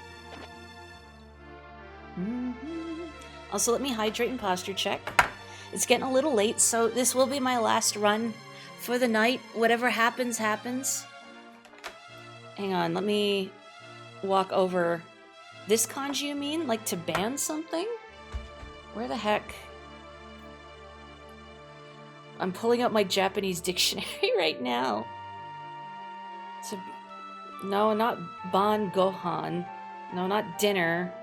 Also, let me hydrate and posture check. It's getting a little late, so this will be my last run for the night. Whatever happens, happens. Hang on, let me walk over. This kanji, you mean? Like to ban something? Where the heck? I'm pulling up my Japanese dictionary right now. No, not ban gohan. No, not dinner.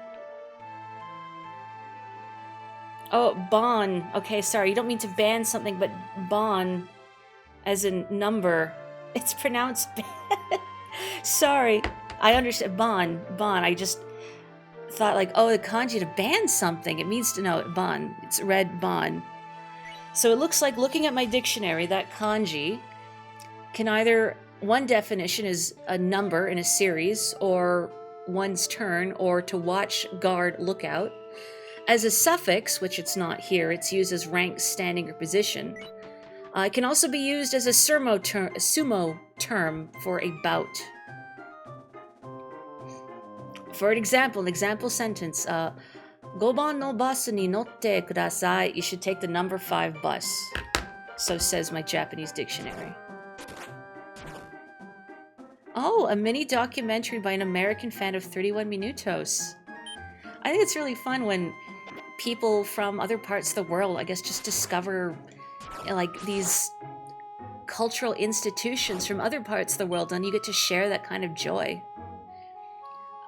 Oh, ban. Okay, sorry. You don't mean to ban something, but ban as in number. It's pronounced ban. Sorry. I understand. Ban. I just thought like, oh, the kanji to ban something. It means to know ban. It's read ban. So it looks like, looking at my dictionary, that kanji can either, one definition is a number in a series, or one's turn, or to watch, guard, look out. As a suffix, which it's not here, it's used as rank, standing, or position. It can also be used as a sumo term for a bout. For an example sentence, Goban no bus ni notte kudasai. You should take the number 5 bus. So says my Japanese dictionary. Oh, a mini documentary by an American fan of 31 Minutos. I think it's really fun when people from other parts of the world, I guess, just discover like these cultural institutions from other parts of the world, and you get to share that kind of joy.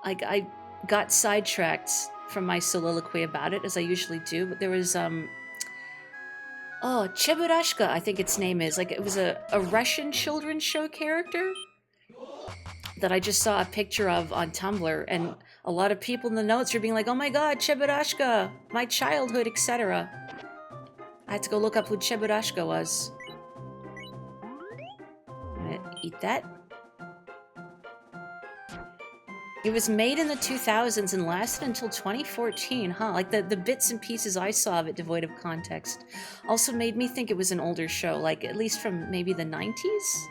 Like, I got sidetracked from my soliloquy about it, as I usually do, but there was Cheburashka, I think its name is. Like, it was a Russian children's show character that I just saw a picture of on Tumblr, and a lot of people in the notes were being like, oh my god, Cheburashka, my childhood, etc. I had to go look up who Cheburashka was. I'm gonna eat that. It was made in the 2000s and lasted until 2014, huh? Like, the bits and pieces I saw of it, devoid of context, also made me think it was an older show, like, at least from maybe the 90s?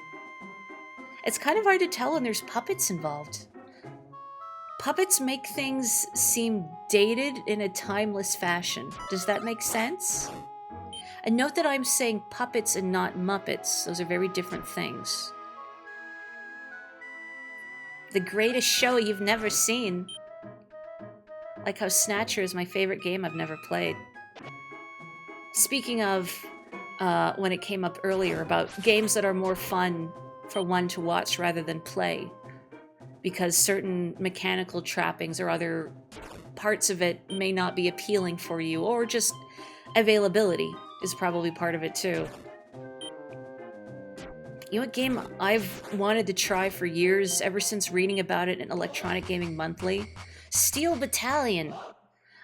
It's kind of hard to tell when there's puppets involved. Puppets make things seem dated in a timeless fashion. Does that make sense? And note that I'm saying puppets and not Muppets. Those are very different things. The greatest show you've never seen. Like how Snatcher is my favorite game I've never played. Speaking of when it came up earlier about games that are more fun for one to watch rather than play, because certain mechanical trappings or other parts of it may not be appealing for you, or just availability is probably part of it too. You know what game I've wanted to try for years, ever since reading about it in Electronic Gaming Monthly? Steel Battalion.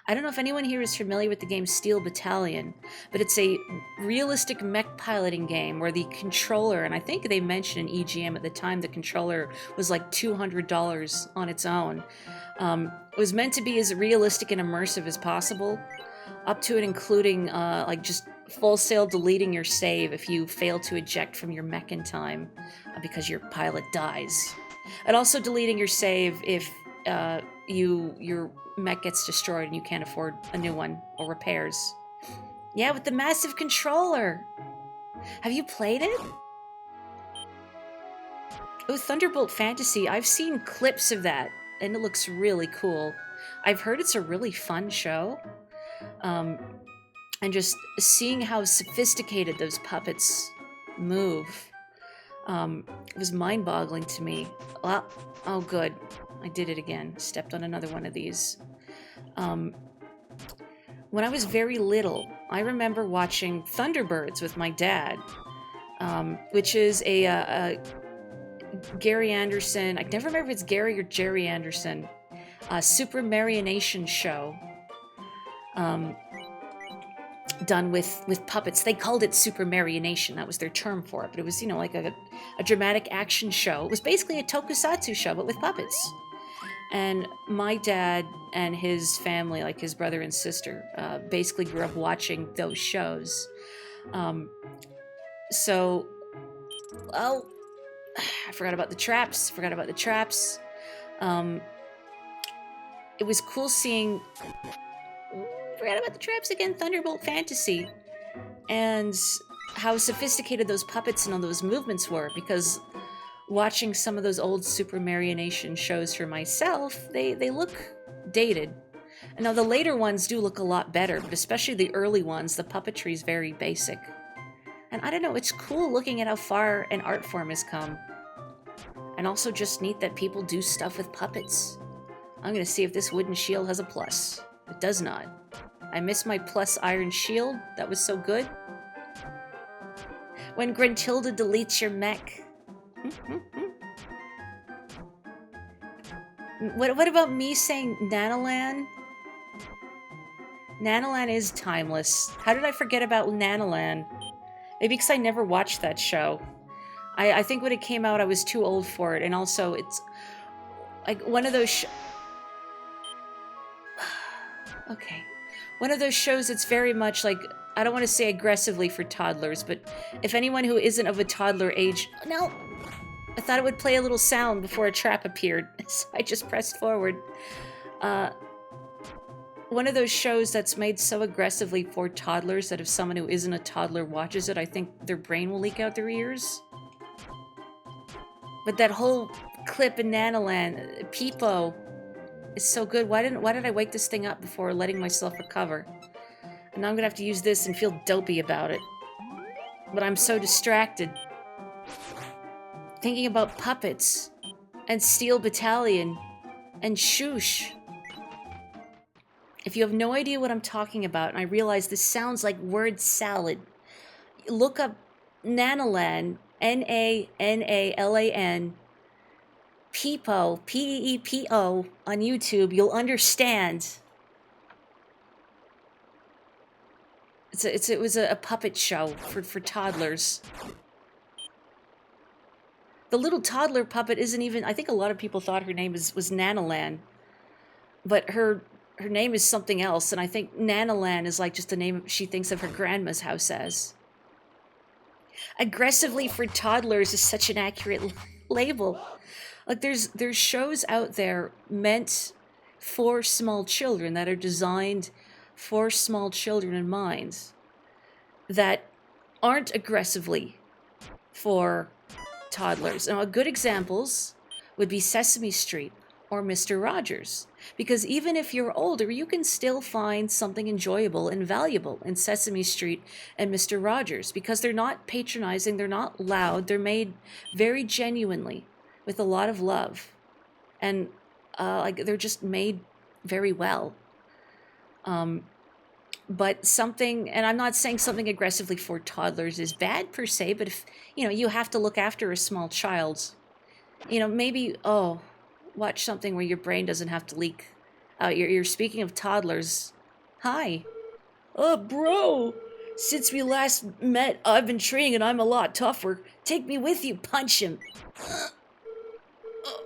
I don't know if anyone here is familiar with the game Steel Battalion, but it's a realistic mech piloting game where the controller, and I think they mentioned in EGM at the time, the controller was like $200 on its own. It was meant to be as realistic and immersive as possible, up to and including like just full sail deleting your save if you fail to eject from your mech in time because your pilot dies. And also deleting your save if your mech gets destroyed and you can't afford a new one or repairs. Yeah, with the massive controller. Have you played it? Oh, Thunderbolt Fantasy. I've seen clips of that, and it looks really cool. I've heard it's a really fun show. And just seeing how sophisticated those puppets move was mind-boggling to me. Well, oh, good. I did it again. Stepped on another one of these. When I was very little, I remember watching Thunderbirds with my dad, which is a Gary Anderson, I can never remember if it's Gary or Jerry Anderson, Super Marionation show done with puppets. They called it Super Marionation. That was their term for it. But it was, you know, like a dramatic action show. It was basically a tokusatsu show, but with puppets. And my dad and his family, like his brother and sister, basically grew up watching those shows. So, oh, I forgot about the traps. It was cool seeing... Forgot about the traps again. Thunderbolt Fantasy. And how sophisticated those puppets and all those movements were, because watching some of those old Super Marionation shows for myself, they look dated. And now the later ones do look a lot better, but especially the early ones, the puppetry is very basic. And I don't know, it's cool looking at how far an art form has come. And also just neat that people do stuff with puppets. I'm gonna see if this wooden shield has a plus. It does not. I missed my plus iron shield. That was so good. When Gruntilda deletes your mech. What about me saying Nanolan? Nanolan is timeless. How did I forget about Nanolan? Maybe because I never watched that show. I think when it came out, I was too old for it. And also, it's like one of those... Okay. One of those shows that's very much like... I don't want to say aggressively for toddlers, but if anyone who isn't of a toddler age... No! I thought it would play a little sound before a trap appeared, so I just pressed forward. One of those shows that's made so aggressively for toddlers that if someone who isn't a toddler watches it, I think their brain will leak out their ears. But that whole clip in Nanoland, Peepo, is so good. Why did I wake this thing up before letting myself recover? And now I'm gonna have to use this and feel dopey about it. But I'm so distracted. Thinking about puppets, and Steel Battalion, and Shoosh. If you have no idea what I'm talking about, and I realize this sounds like word salad, look up Nanolan, Nanalan, Peepo, Peepo, on YouTube. You'll understand. It was a puppet show for toddlers. The little toddler puppet isn't even... I think a lot of people thought her name was Nanolan. But her name is something else, and I think Nanolan is like just the name she thinks of her grandma's house as. Aggressively for toddlers is such an accurate label. Like, there's shows out there meant for small children that are designed for small children in mind that aren't aggressively for toddlers. Now, good examples would be Sesame Street. or Mr. Rogers. Because even if you're older, you can still find something enjoyable and valuable in Sesame Street and Mr. Rogers, because they're not patronizing, they're not loud, they're made very genuinely with a lot of love. And like they're just made very well. But something, and I'm not saying something aggressively for toddlers is bad per se, but if, you have to look after a small child, maybe, watch something where your brain doesn't have to leak. You're speaking of toddlers. Hi. Bro, since we last met, I've been training and I'm a lot tougher. Take me with you, punch him.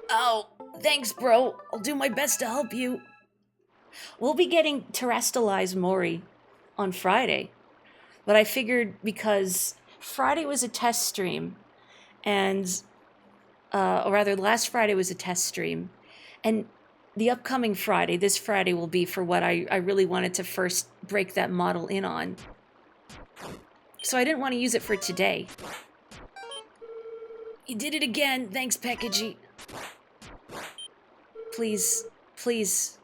Ow, thanks, bro. I'll do my best to help you. We'll be getting Terrestrialized Mori on Friday, but I figured because Friday was a test stream, and or rather last Friday was a test stream, and the upcoming Friday, this Friday, will be for what I really wanted to first break that model in on. So I didn't want to use it for today. You did it again. Thanks, Pekiji. Please, please,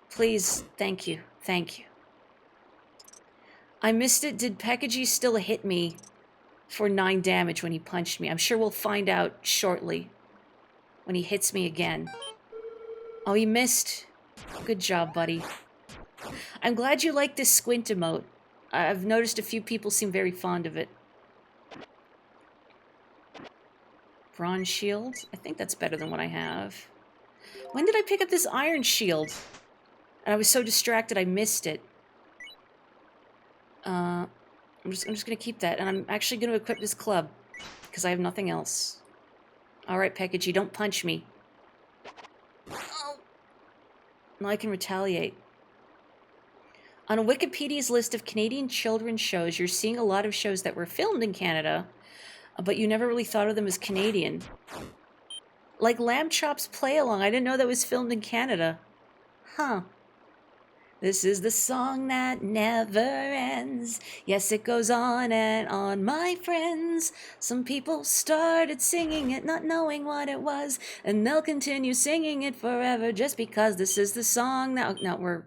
please, thank you, thank you. I missed it. Did Pekiji still hit me for 9 damage when he punched me? I'm sure we'll find out shortly when he hits me again. Oh, he missed. Good job, buddy. I'm glad you like this squint emote. I've noticed a few people seem very fond of it. Bronze shield? I think that's better than what I have. When did I pick up this iron shield? And I was so distracted I missed it. I'm just gonna keep that, and I'm actually gonna equip this club because I have nothing else. All right, Pekiji, don't punch me. Oh. Now I can retaliate. On Wikipedia's list of Canadian children's shows, you're seeing a lot of shows that were filmed in Canada, but you never really thought of them as Canadian. Like Lamb Chop's Play Along. I didn't know that was filmed in Canada. Huh. This is the song that never ends. Yes, it goes on and on, my friends. Some people started singing it, not knowing what it was, and they'll continue singing it forever just because this is the song that... No, we're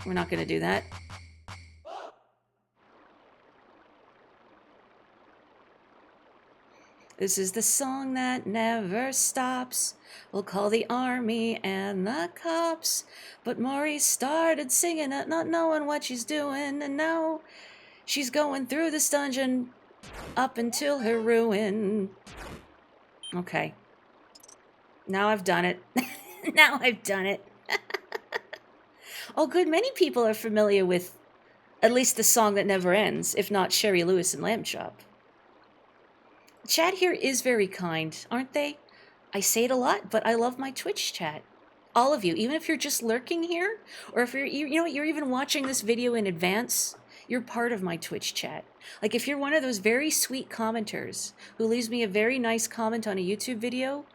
not going to do that. This is the song that never stops. We'll call the army and the cops. But Maury started singing it, not knowing what she's doing. And now she's going through this dungeon up until her ruin. Okay. Now I've done it. Now I've done it. Oh, good. Many people are familiar with at least the song that never ends, if not Sherry Lewis and Lamb Chop. Chat here is very kind, aren't they? I say it a lot, but I love my Twitch chat. All of you, even if you're just lurking here, or if you're even watching this video in advance, you're part of my Twitch chat. Like if you're one of those very sweet commenters who leaves me a very nice comment on a YouTube video,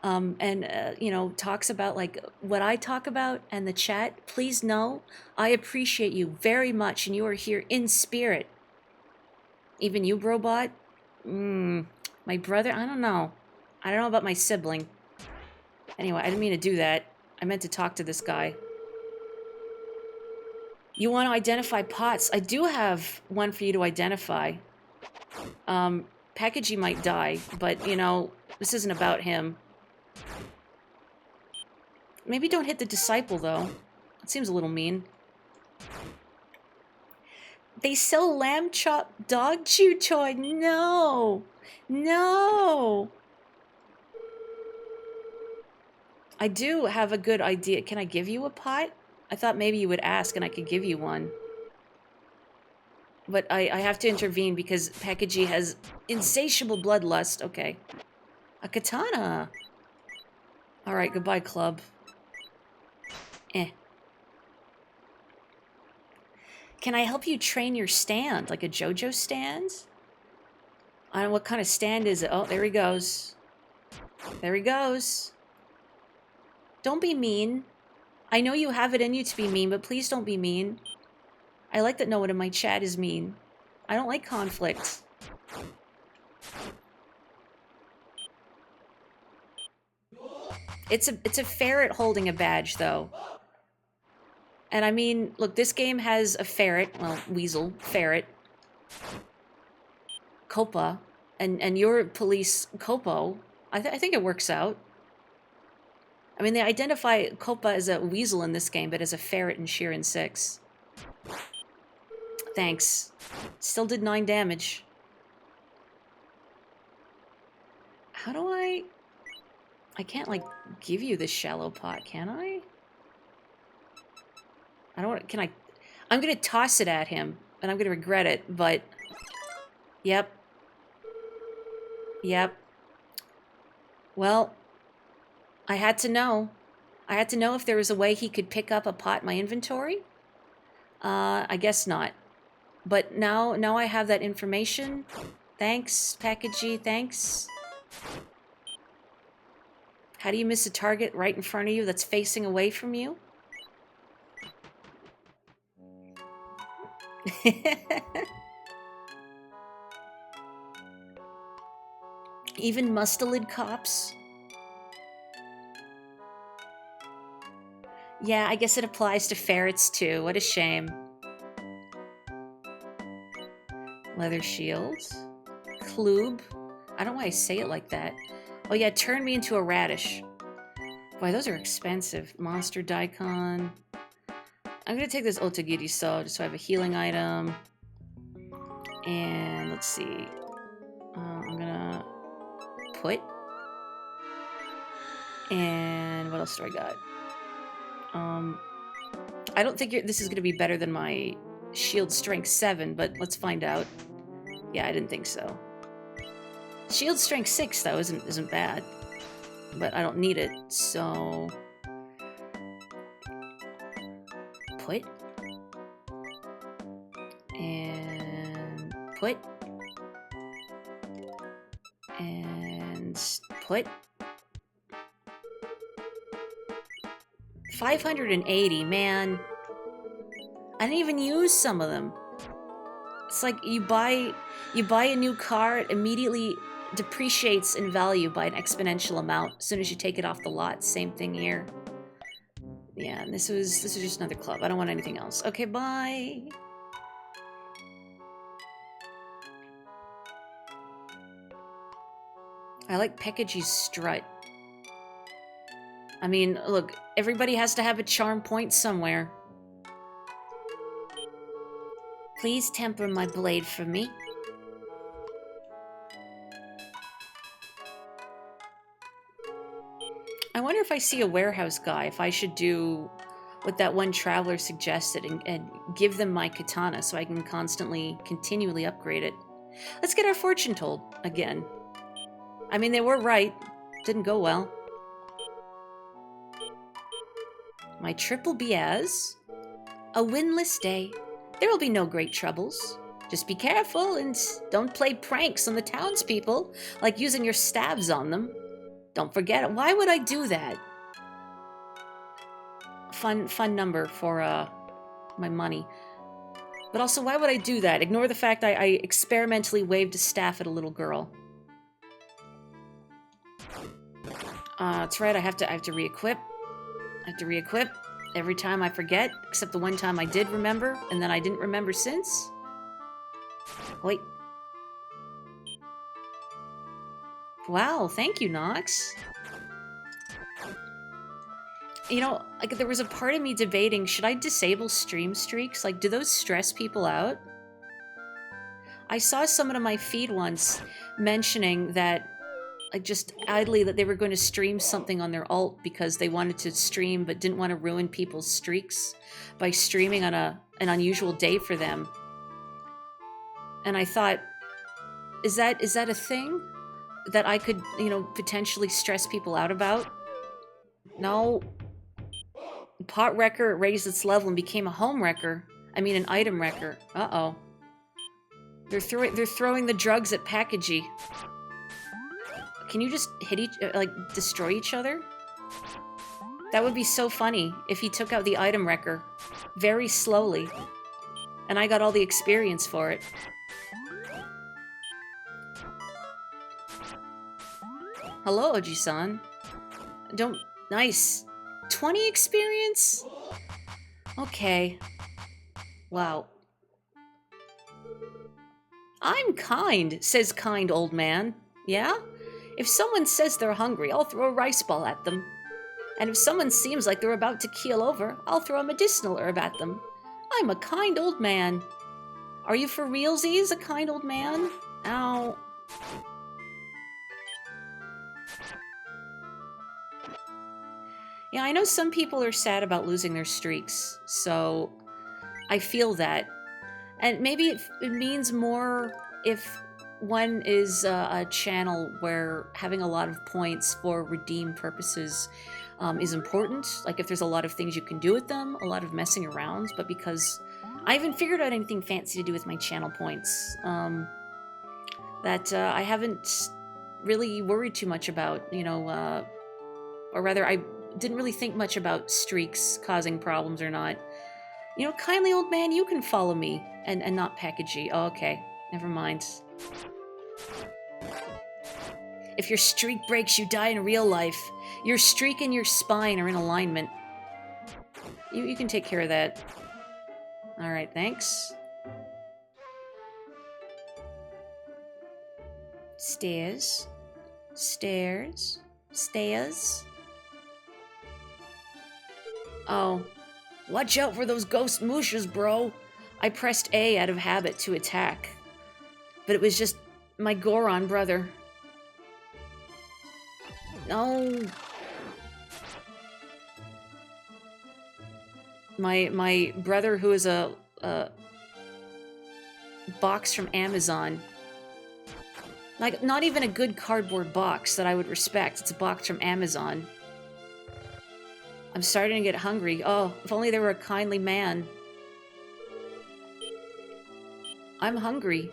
and talks about like what I talk about and the chat, please know I appreciate you very much, and you are here in spirit. Even you, Brobot. My brother, I don't know about my sibling. Anyway, I didn't mean to do that. I meant to talk to this guy. You want to identify pots? I do have one for you to identify. Packagey might die, but, this isn't about him. Maybe don't hit the disciple, though. It seems a little mean. They sell Lamb Chop dog chew toy. No. No. I do have a good idea. Can I give you a pot? I thought maybe you would ask and I could give you one. But I have to intervene because Packagey has insatiable bloodlust. Okay. A katana. Alright, goodbye, club. Can I help you train your stand? Like a JoJo stand? I don't know what kind of stand is it. Oh, there he goes. There he goes. Don't be mean. I know you have it in you to be mean, but please don't be mean. I like that no one in my chat is mean. I don't like conflict. It's a ferret holding a badge, though. And I mean, look, this game has a ferret, well, weasel, ferret, Copa, and your police, Copo. I think it works out. I mean, they identify Copa as a weasel in this game, but as a ferret in Shiren 6. Thanks. Still did 9 damage. How do I can't, like, give you this shallow pot, can I? I don't want... Can I... I'm gonna toss it at him, and I'm gonna regret it, but... Yep. Yep. Well, I had to know. I had to know if there was a way he could pick up a pot in my inventory. I guess not. But now I have that information. Thanks, Packagey, thanks. How do you miss a target right in front of you that's facing away from you? Even mustelid cops? Yeah, I guess it applies to ferrets too. What a shame. Leather shields. Klube. I don't know why I say it like that. Oh yeah, turn me into a radish. Boy, those are expensive. Monster Daikon. I'm gonna take this Otagiri Saw just so I have a healing item. And let's see. I'm gonna put. And what else do I got? I don't think this is gonna be better than my shield strength 7, but let's find out. Yeah, I didn't think so. Shield strength 6 though isn't bad, but I don't need it, so put and put and put. 580, man. I didn't even use some of them. It's like you buy a new car, it immediately depreciates in value by an exponential amount as soon as you take it off the lot. Same thing here. Yeah, and this was just another club. I don't want anything else. Okay, bye. I like Pekaji's strut. I mean, look, everybody has to have a charm point somewhere. Please temper my blade for me. I wonder if I see a warehouse guy, if I should do what that one traveler suggested and give them my katana so I can continually upgrade it. Let's get our fortune told again. I mean, they were right. Didn't go well. My triple be as a winless day. There will be no great troubles. Just be careful and don't play pranks on the townspeople, like using your stabs on them. Don't forget it. Why would I do that? Fun number for my money. But also, why would I do that? Ignore the fact I experimentally waved a staff at a little girl. That's right. I have to re-equip. I have to re-equip every time I forget, except the one time I did remember, and then I didn't remember since. Wait. Wow, thank you, Nox. You know, like, there was a part of me debating, should I disable stream streaks? Like, do those stress people out? I saw someone on my feed once mentioning that, like, just idly, that they were going to stream something on their alt because they wanted to stream but didn't want to ruin people's streaks by streaming on an unusual day for them. And I thought, is that a thing that I could, you know, potentially stress people out about? No. Pot Wrecker raised its level and became a home wrecker. I mean, an item wrecker. Uh-oh. They're throwing the drugs at Packagey. Can you just hit destroy each other? That would be so funny if he took out the item wrecker very slowly, and I got all the experience for it. Hello, Oji-san. Don't Nice. 20 experience? Okay. Wow. I'm kind, says kind old man. Yeah? If someone says they're hungry, I'll throw a rice ball at them. And if someone seems like they're about to keel over, I'll throw a medicinal herb at them. I'm a kind old man. Are you for realsies, a kind old man? Ow. Yeah, I know some people are sad about losing their streaks, so I feel that. And maybe it means more if one is a channel where having a lot of points for redeem purposes is important. Like if there's a lot of things you can do with them, a lot of messing around, but because I haven't figured out anything fancy to do with my channel points, that I haven't really worried too much about, you know, or rather I didn't really think much about streaks causing problems or not. You know, kindly old man, you can follow me and not packagey. Oh, okay. Never mind. If your streak breaks, you die in real life. Your streak and your spine are in alignment. You can take care of that. Alright, thanks. Stairs. Stairs. Stairs. Oh. Watch out for those ghost mooshes, bro. I pressed A out of habit to attack. But it was just my Goron brother. No. My brother, who is a box from Amazon. Like, not even a good cardboard box that I would respect. It's a box from Amazon. I'm starting to get hungry. Oh, if only there were a kindly man. I'm hungry.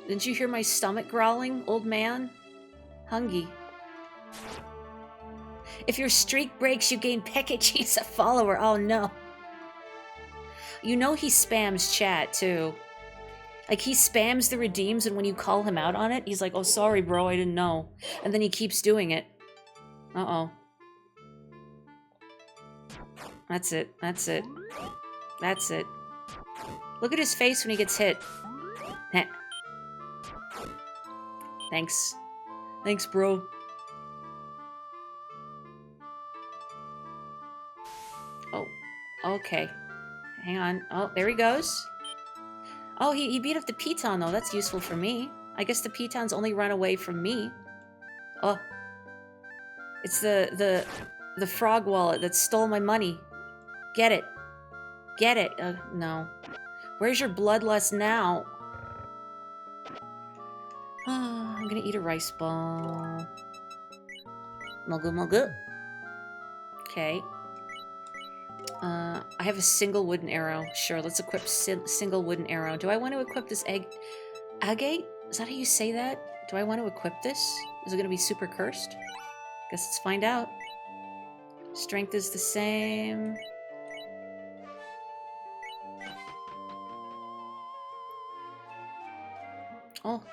Didn't you hear my stomach growling, old man? Hungry. If your streak breaks, you gain Pekachi as a follower. Oh, no. You know he spams chat, too. Like, he spams the redeems, and when you call him out on it, he's like, oh, sorry, bro, I didn't know. And then he keeps doing it. Uh-oh. That's it. That's it. That's it. Look at his face when he gets hit. Heh. Thanks. Thanks, bro. Oh, okay. Hang on. Oh, there he goes. Oh, he beat up the Piton, though. That's useful for me. I guess the Pitons only run away from me. Oh. It's the frog wallet that stole my money. Get it. Get it. No. Where's your bloodlust now? Oh, I'm gonna eat a rice ball. Muggle muggle. Okay. I have a single wooden arrow. Sure, let's equip single wooden arrow. Do I want to equip this egg? Agate? Is that how you say that? Do I want to equip this? Is it gonna be super cursed? Guess let's find out. Strength is the same. Oh.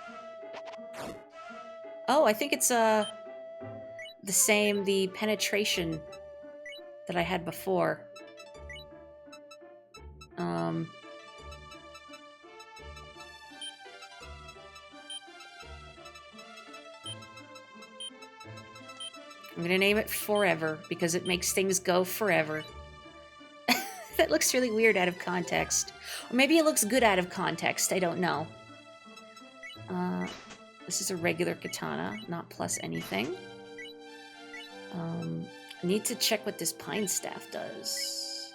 Oh, I think it's, the same, the penetration that I had before. I'm gonna name it Forever, because it makes things go forever. That looks really weird out of context. Or maybe it looks good out of context, I don't know. This is a regular katana, not plus anything. I need to check what this pine staff does.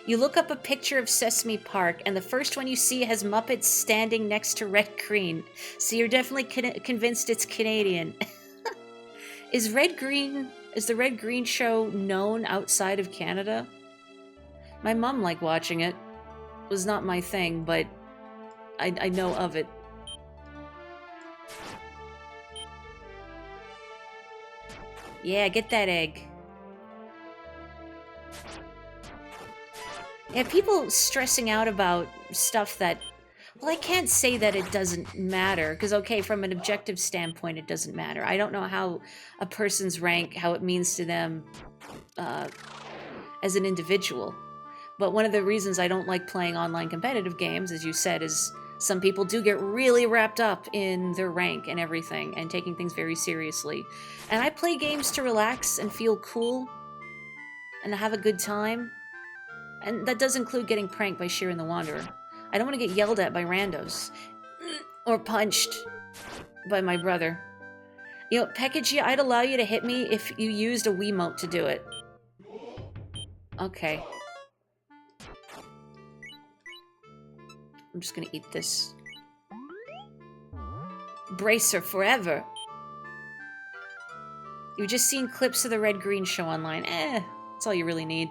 You look up a picture of Sesame Park, and the first one you see has Muppets standing next to Red Green. So you're definitely convinced it's Canadian. Is the Red Green show known outside of Canada? My mom liked watching it. It was not my thing, but I know of it. Yeah, get that egg. Yeah, people stressing out about stuff that Well, I can't say that it doesn't matter, because, okay, from an objective standpoint, it doesn't matter. I don't know how a person's rank, how it means to them as an individual. But one of the reasons I don't like playing online competitive games, as you said, is some people do get really wrapped up in their rank and everything, and taking things very seriously. And I play games to relax and feel cool, and have a good time. And that does include getting pranked by Shiren the Wanderer. I don't want to get yelled at by randos. Or punched by my brother. You know, Pekaji, I'd allow you to hit me if you used a Wiimote to do it. Okay. I'm just gonna eat this. Bracer forever. You've just seen clips of the Red-Green show online. That's all you really need.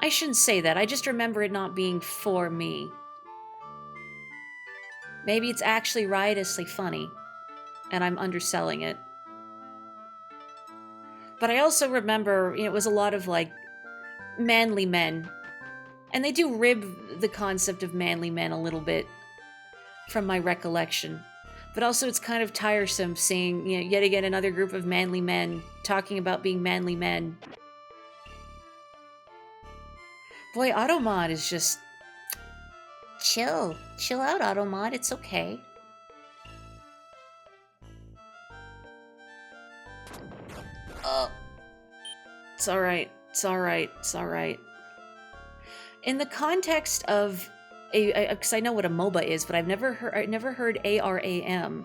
I shouldn't say that. I just remember it not being for me. Maybe it's actually riotously funny, and I'm underselling it. But I also remember, you know, it was a lot of, like, manly men. And they do rib the concept of manly men a little bit, from my recollection. But also it's kind of tiresome seeing, you know, yet again another group of manly men talking about being manly men. Boy, Automod is just... Chill. Chill out, Automod. It's okay. Oh. It's alright. It's alright. It's alright. In the context of... because I know what a MOBA is, but I've never heard ARAM.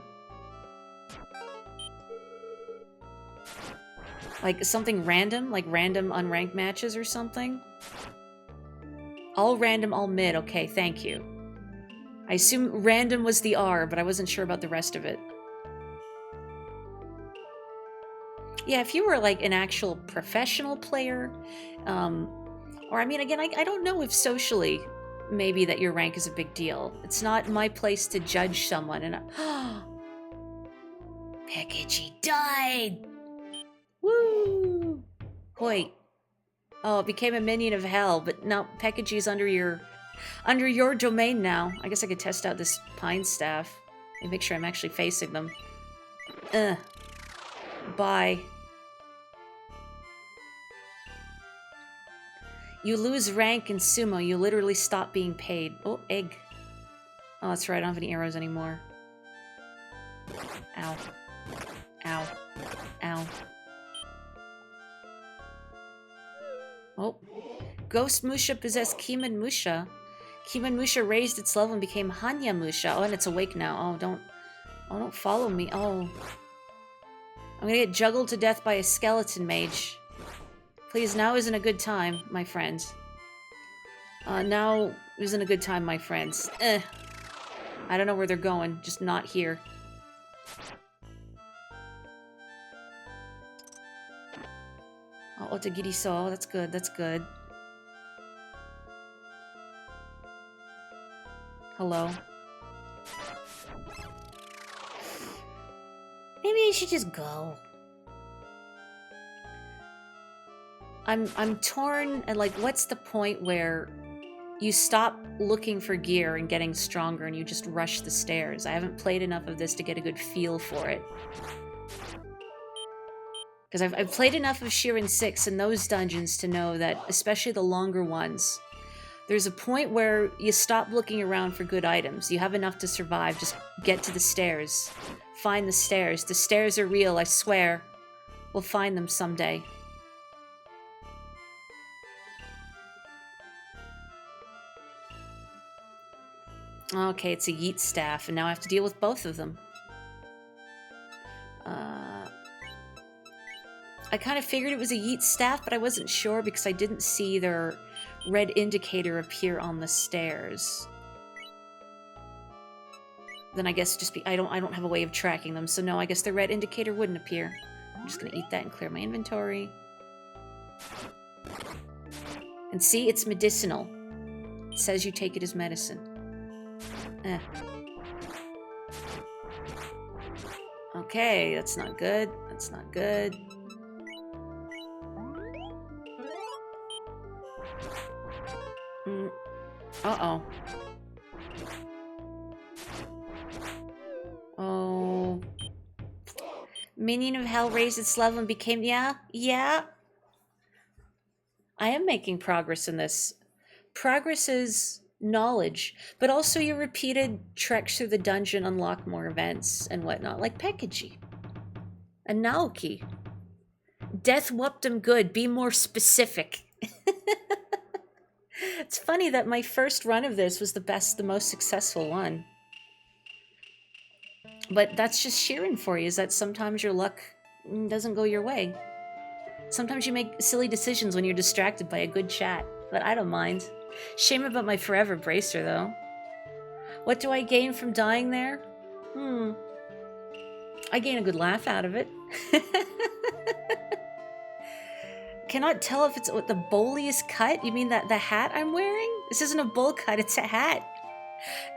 Like something random? Like random unranked matches or something? All random, all mid. Okay, thank you. I assume random was the R, but I wasn't sure about the rest of it. Yeah, if you were like an actual professional player, or I mean, again, I don't know if socially, maybe that your rank is a big deal. It's not my place to judge someone, and Pekaji died! Woo! Hoi. Oh, it became a minion of hell, but now Pekaji's under your domain now. I guess I could test out this pine staff and make sure I'm actually facing them. Bye. You lose rank in sumo, you literally stop being paid. Oh, egg. Oh, that's right, I don't have any arrows anymore. Ow. Ow. Ow. Oh. Ghost Musha possessed Kiman Musha. Kiman Musha raised its level and became Hanya Musha. Oh, and it's awake now. Oh, don't follow me. Oh. I'm gonna get juggled to death by a skeleton mage. Please, now isn't a good time, my friends. Now isn't a good time, my friends. I don't know where they're going, just not here. Oh, Otagiri saw. That's good, that's good. Hello. Maybe I should just go. I'm torn, and like, what's the point where you stop looking for gear and getting stronger and you just rush the stairs? I haven't played enough of this to get a good feel for it. Because I've played enough of Shiren 6 in those dungeons to know that, especially the longer ones, there's a point where you stop looking around for good items. You have enough to survive, just get to the stairs. Find the stairs. The stairs are real, I swear. We'll find them someday. Okay, it's a yeet staff, and now I have to deal with both of them. I kind of figured it was a yeet staff, but I wasn't sure because I didn't see their red indicator appear on the stairs. Then I guess just I don't have a way of tracking them, so no, I guess the red indicator wouldn't appear. I'm just gonna eat that and clear my inventory. And see, it's medicinal. It says you take it as medicine. Okay, that's not good. That's not good. Uh-oh. Minion of Hell raised its level and became... Yeah, yeah. I am making progress in this. Progress is knowledge, but also your repeated treks through the dungeon unlock more events and whatnot, like Pekaji and Naoki. Death whooped him good. Be more specific. It's funny that my first run of this was the most successful one. But that's just Shiren for you, is that sometimes your luck doesn't go your way. Sometimes you make silly decisions when you're distracted by a good chat, but I don't mind. Shame about my forever bracer, though. What do I gain from dying there? I gain a good laugh out of it. Cannot tell if it's what the bowliest cut. You mean that the hat I'm wearing? This isn't a bowl cut, it's a hat.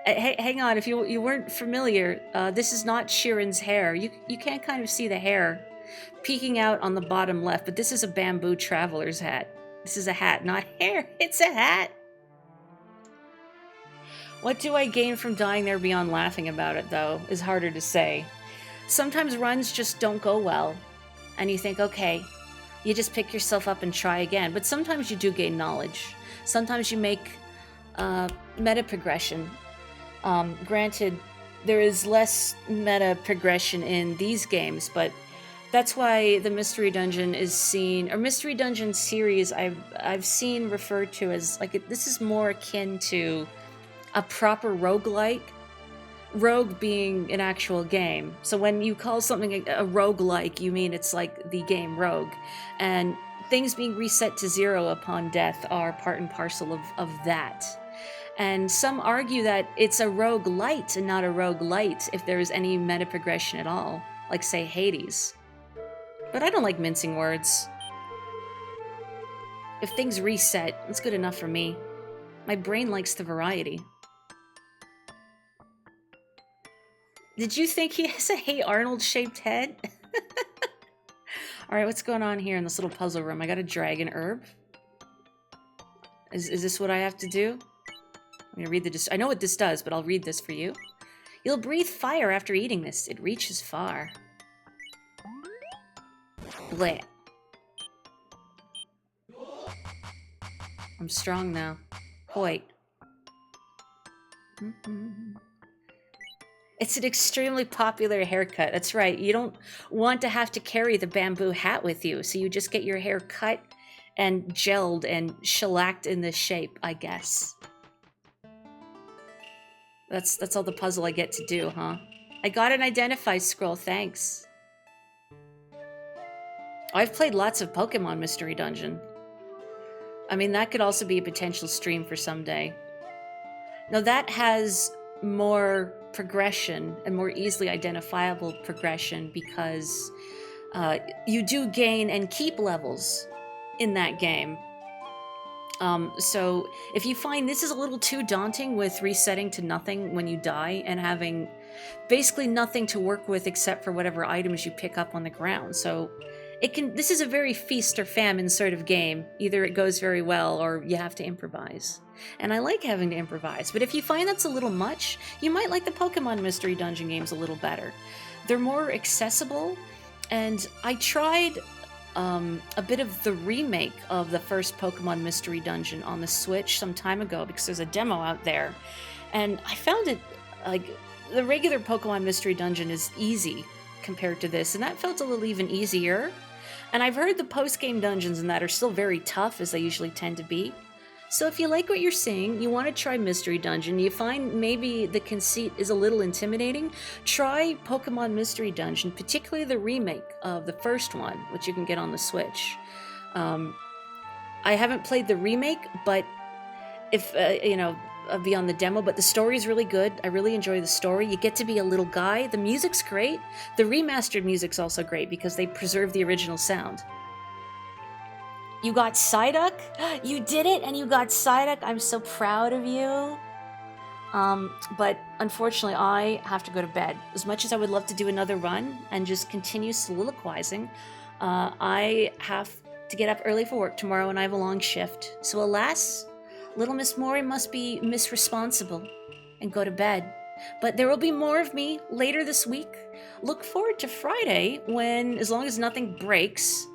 Hey, hang on, if you weren't familiar, this is not Shiren's hair. You can kind of see the hair peeking out on the bottom left, but this is a bamboo traveler's hat. This is a hat, not hair. It's a hat. What do I gain from dying there beyond laughing about it, though, is harder to say. Sometimes runs just don't go well, and you think, okay, you just pick yourself up and try again. But sometimes you do gain knowledge. Sometimes you make meta progression. Granted, there is less meta progression in these games, but that's why the Mystery Dungeon is seen, or Mystery Dungeon series I've seen referred to as, like, this is more akin to a proper roguelike. Rogue being an actual game. So when you call something a roguelike, you mean it's like the game Rogue. And things being reset to 0 upon death are part and parcel of that. And some argue that it's a roguelite and not a roguelite if there's any meta progression at all, like say Hades. But I don't like mincing words. If things reset, it's good enough for me. My brain likes the variety. Did you think he has a Hey Arnold-shaped head? Alright, what's going on here in this little puzzle room? I got a dragon herb. Is this what I have to do? I'm gonna read I know what this does, but I'll read this for you. You'll breathe fire after eating this. It reaches far. Bleh. I'm strong now. Wait. It's an extremely popular haircut. That's right. You don't want to have to carry the bamboo hat with you, so you just get your hair cut and gelled and shellacked in this shape, I guess. That's all the puzzle I get to do, huh? I got an identify scroll, thanks. I've played lots of Pokemon Mystery Dungeon. I mean, that could also be a potential stream for someday. Now that has more progression and more easily identifiable progression because you do gain and keep levels in that game. So if you find this is a little too daunting with resetting to nothing when you die and having basically nothing to work with except for whatever items you pick up on the ground. So this is a very feast or famine sort of game. Either it goes very well or you have to improvise. And I like having to improvise, but if you find that's a little much, you might like the Pokemon Mystery Dungeon games a little better. They're more accessible, and I tried a bit of the remake of the first Pokemon Mystery Dungeon on the Switch some time ago because there's a demo out there, and I found it, like, the regular Pokemon Mystery Dungeon is easy compared to this, and that felt a little even easier. And I've heard the post-game dungeons in that are still very tough, as they usually tend to be. So if you like what you're seeing, you want to try Mystery Dungeon, you find maybe the conceit is a little intimidating, try Pokemon Mystery Dungeon, particularly the remake of the first one, which you can get on the Switch. I haven't played the remake, but if, I'll be on the demo, but the story is really good. I really enjoy the story. You get to be a little guy. The music's great. The remastered music's also great because they preserve the original sound. You got Psyduck? You did it, and you got Psyduck. I'm so proud of you. But unfortunately, I have to go to bed. As much as I would love to do another run and just continue soliloquizing, I have to get up early for work tomorrow, and I have a long shift. So alas, little Miss Mori must be misresponsible and go to bed. But there will be more of me later this week. Look forward to Friday when, as long as nothing breaks,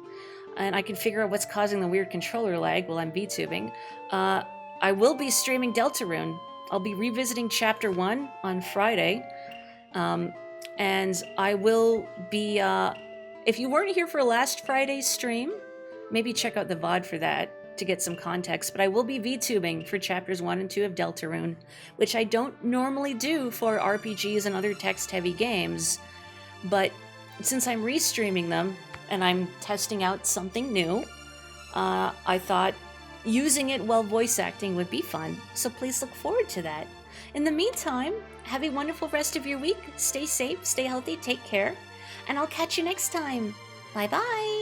and I can figure out what's causing the weird controller lag while I'm VTubing, I will be streaming Deltarune. I'll be revisiting Chapter 1 on Friday. And I will be, if you weren't here for last Friday's stream, maybe check out the VOD for that to get some context. But I will be VTubing for Chapters 1 and 2 of Deltarune, which I don't normally do for RPGs and other text-heavy games. But since I'm restreaming them, and I'm testing out something new, I thought using it while voice acting would be fun, so please look forward to that. In the meantime, have a wonderful rest of your week, stay safe, stay healthy, take care, and I'll catch you next time. Bye-bye!